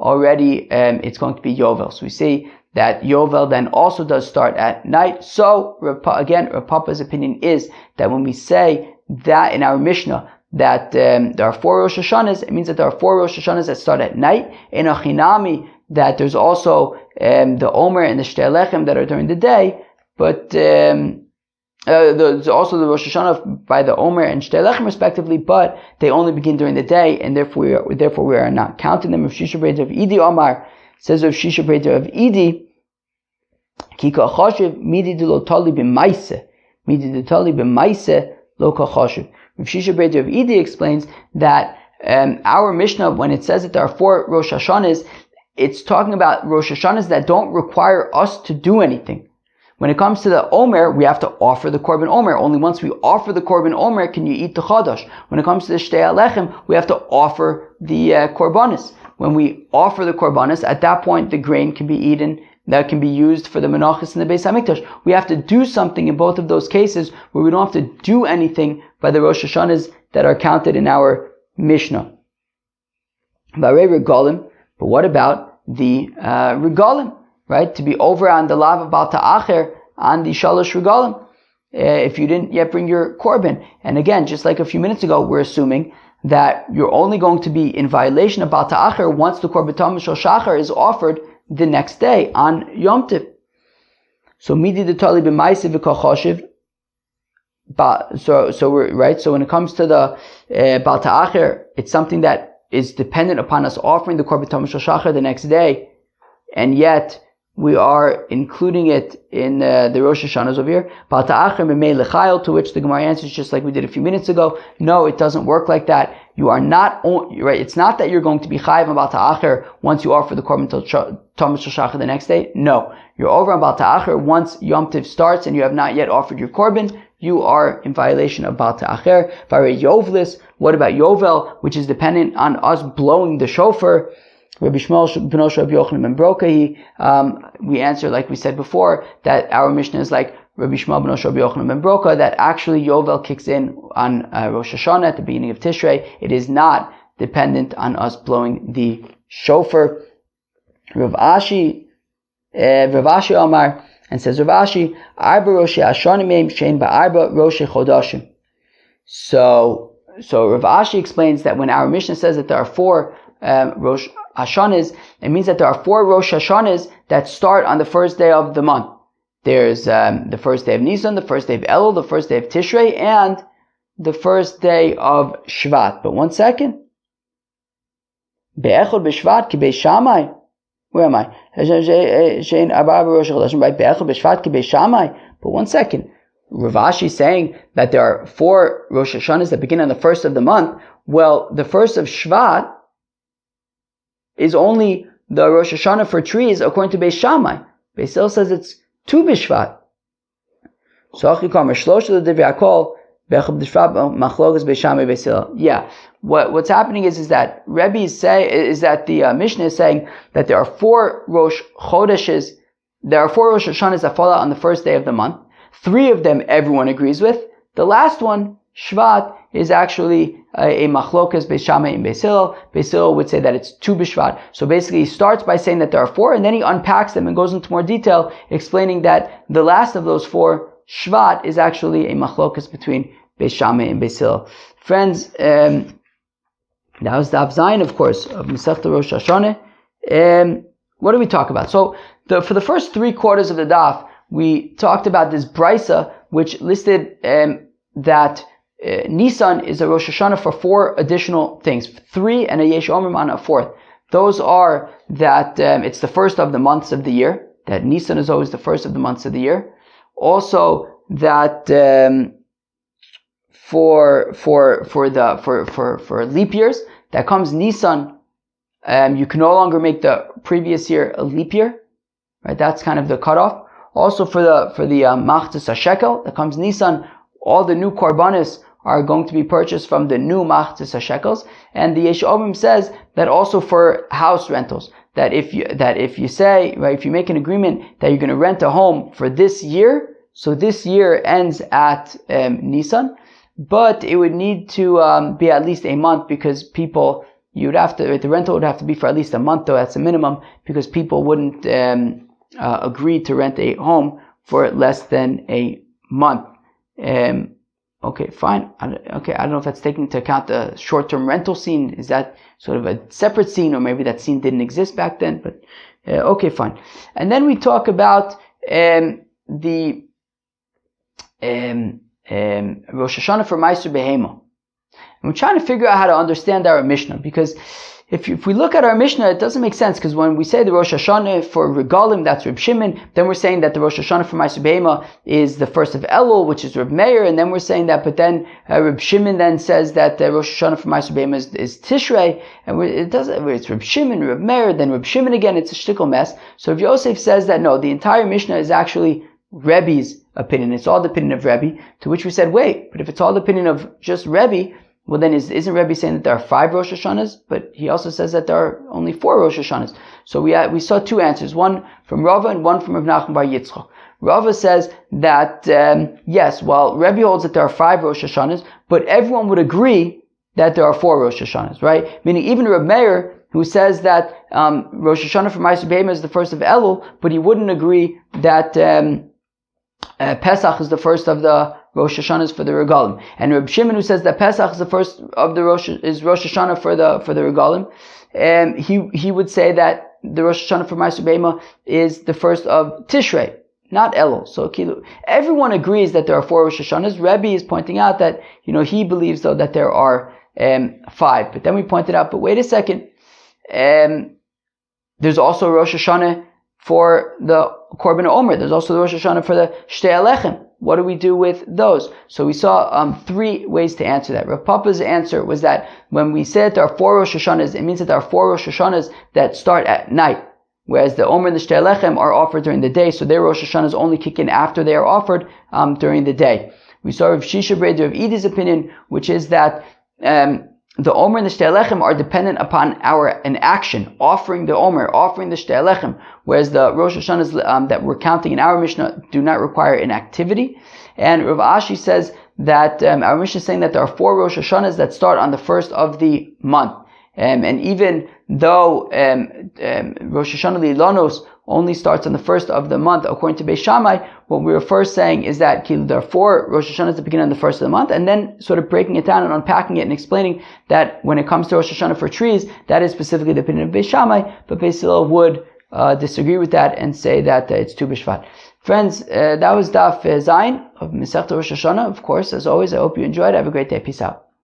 already, it's going to be Yovel. So we see that Yovel then also does start at night. So again, Rav Papa's opinion is that when we say that in our Mishnah that there are 4 Rosh Hashanahs, it means that there are 4 Rosh Hashanahs that start at night. In a Chinami, that there's also the Omer and the Shtei Alechem that are during the day, but there's also the Rosh Hashanah by the Omer and Shtei Alechem respectively, but they only begin during the day, and therefore we are not counting them. Rav Shisha Breder of Idi Omar says of Shisha Breder of Idi, Kika Choshev Midi de lo Tali b'Maise, Midi de Tali b'Maise lo Choshev. Rav Shisha Breder of Idi explains that our Mishnah, when it says that there are 4 Rosh Hashanahs, it's talking about Rosh Hashanahs that don't require us to do anything. When it comes to the Omer, we have to offer the Korban Omer. Only once we offer the Korban Omer can you eat the Chadash. When it comes to the Shtei Alechem, we have to offer the Korbanos. When we offer the Korbanos, at that point the grain can be eaten, that can be used for the Menachos and the Beis HaMikdash. We have to do something in both of those cases where we don't have to do anything by the Rosh Hashanahs that are counted in our Mishnah. But what about the Regalim? Right? To be over on the Lav of Baal Ta'acher, on the Shalosh Regalim, if you didn't yet bring your Korban. And again, just like a few minutes ago, we're assuming that you're only going to be in violation of Baal Ta'acher once the Korban Tam Shel Shachar is offered the next day on Yom Tov. So Midi de Tali b'Maisiv v'Kochoshiv. So we're right. So when it comes to the Baal Ta'acher, it's something that is dependent upon us offering the Korban Tam Shel Shachar the next day, and yet we are including it in the Rosh Hashanahs over here. Baal Ta'acher Memei L'Chayil, to which the Gemara answers just like we did a few minutes ago. No, it doesn't work like that. You are not, right, it's not that you're going to be Chayiv on Baal Ta'acher once you offer the Korban Tam Shel Shachar the next day. No. You're over on Baal Ta'acher once Yom Tov starts and you have not yet offered your Korban. You are in violation of Baal Ta'acher. Vare Yovlis, what about Yovel, which is dependent on us blowing the shofar? Rabbi Shmuel ben Rabbi Yochanan ben Broka, we answer, like we said before, that our Mishnah is like Rabbi Shmuel ben Rabbi Yochanan ben Broka, that actually Yovel kicks in on Rosh Hashanah at the beginning of Tishrei. It is not dependent on us blowing the shofar. Rav Ashi Omar, and says Rav Ashi, Arba Rosh Hashanah shein ba'arba Rosh Chodashim. So Rav Ashi explains that when our Mishnah says that there are 4 Rosh Hashanahs, it means that there are 4 Rosh Hashanahs that start on the first day of the month. There's the first day of Nisan, the first day of Elul, the first day of Tishrei, and the first day of Shvat. But one second. Be'echad b'Shvat ki be'Shamai. Where am I? But one second. Rav Ashi is saying that there are 4 Rosh Hashanahs that begin on the first of the month. Well, the first of Shvat is only the Rosh Hashanah for trees according to Beis Shammai. Beis Hillel says it's 2 B'Shvat. Yeah. What's happening is that Rebbe is that the Mishnah is saying that there are 4 Rosh Chodeshes, there are 4 Rosh Hashanahs that fall out on the first day of the month. 3 of them everyone agrees with. The last one, Shvat, is actually a machlokas Beis Shammai and Beis Hillel. Beis Hillel would say that it's 2 b'Shvat. So basically he starts by saying that there are 4, and then he unpacks them and goes into more detail, explaining that the last of those 4, Shvat, is actually a machlokas between Beis Shammai and Beis Hillel. Friends, that was Daf Zayin, of course, of Masechta Rosh Hashanah. What do we talk about? So for the first 3 quarters of the Daf, we talked about this brisa, which listed that Nisan is a Rosh Hashanah for 4 additional things. 3 and a Yesh Omrim on a 4th. Those are that it's the first of the months of the year. That Nisan is always the first of the months of the year. Also that for leap years, that comes Nisan, you can no longer make the previous year a leap year. Right? That's kind of the cutoff. Also for the Machzis HaShekel, that comes Nisan, all the new korbanos are going to be purchased from the new Machzis HaShekels. And the Yesh Omrim says that also for house rentals, that if you say, right, if you make an agreement that you're going to rent a home for this year, so this year ends at Nisan, but it would need to be at least a month, because people, the rental would have to be for at least a month, though that's a minimum, because people wouldn't agree to rent a home for less than a month. Okay, fine. I don't know if that's taking into account the short-term rental scene. Is that sort of a separate scene, or maybe that scene didn't exist back then? But okay, fine. And then we talk about the Rosh Hashanah for Ma'aser Behema. And we're trying to figure out how to understand our Mishnah, because if we look at our Mishnah, it doesn't make sense, because when we say the Rosh Hashanah for Regalim, that's Reb Shimon, then we're saying that the Rosh Hashanah for Ma'aser Behema is the first of Elul, which is Reb Meir, and then we're saying that, but then Reb Shimon then says that the Rosh Hashanah for Ma'aser Behema is Tishrei, and it's Reb Shimon, Reb Meir, then Reb Shimon again, it's a shtickle mess. So Reb Yosef says that no, the entire Mishnah is actually Rebbe's opinion, it's all the opinion of Rebbe, to which we said, wait, but if it's all the opinion of just Rebbe, well then isn't Rebbe saying that there are 5 Rosh Hashanahs? But he also says that there are only 4 Rosh Hashanahs. So we saw 2 answers, one from Rava and one from Rav Nachman bar Yitzchak. Rava says that, yes, well, Rebbe holds that there are 5 Rosh Hashanahs, but everyone would agree that there are 4 Rosh Hashanahs, right? Meaning even Reb Meir, who says that Rosh Hashanah for Ma'aser Behema is the first of Elul, but he wouldn't agree that Pesach is the first of the Rosh Hashanahs for the Regalim. And Reb Shimon, who says that Pesach is the first of the Rosh Hashanah for the Regalim, he would say that the Rosh Hashanah for Ma'aser Behema is the first of Tishrei, not Elul. So everyone agrees that there are 4 Rosh Hashanahs. Rebbe is pointing out that, he believes though that there are 5. But then we pointed out, but wait a second, there's also Rosh Hashanah for the Korban Omer. There's also the Rosh Hashanah for the Shtei Alechem. What do we do with those? So we saw 3 ways to answer that. Rav Papa's answer was that when we said there are 4 Rosh Hashanahs, it means that there are 4 Rosh Hashanahs that start at night, whereas the Omer and the Shtei Alechem are offered during the day, so their Rosh Hashanahs only kick in after they are offered during the day. We saw Rav Shisha Breder of Edi's opinion, which is that the Omer and the Shtei Alechem are dependent upon an action, offering the Omer, offering the Shtei Alechem, whereas the Rosh Hashanahs that we're counting in our Mishnah do not require an activity. And Rav Ashi says that our Mishnah is saying that there are 4 Rosh Hashanahs that start on the first of the month. And even though Rosh Hashanah Lilanos only starts on the first of the month according to Beis Shammai, what we were first saying is that there are 4 Rosh Hashanahs that begin on the first of the month, and then sort of breaking it down and unpacking it and explaining that when it comes to Rosh Hashanah for trees, that is specifically the opinion of Beis Shammai, but Beis Hillel would disagree with that and say that it's Tu B'Shvat. Friends, that was Daf Zayin of Masechta Rosh Hashanah. Of course, as always, I hope you enjoyed. Have a great day. Peace out.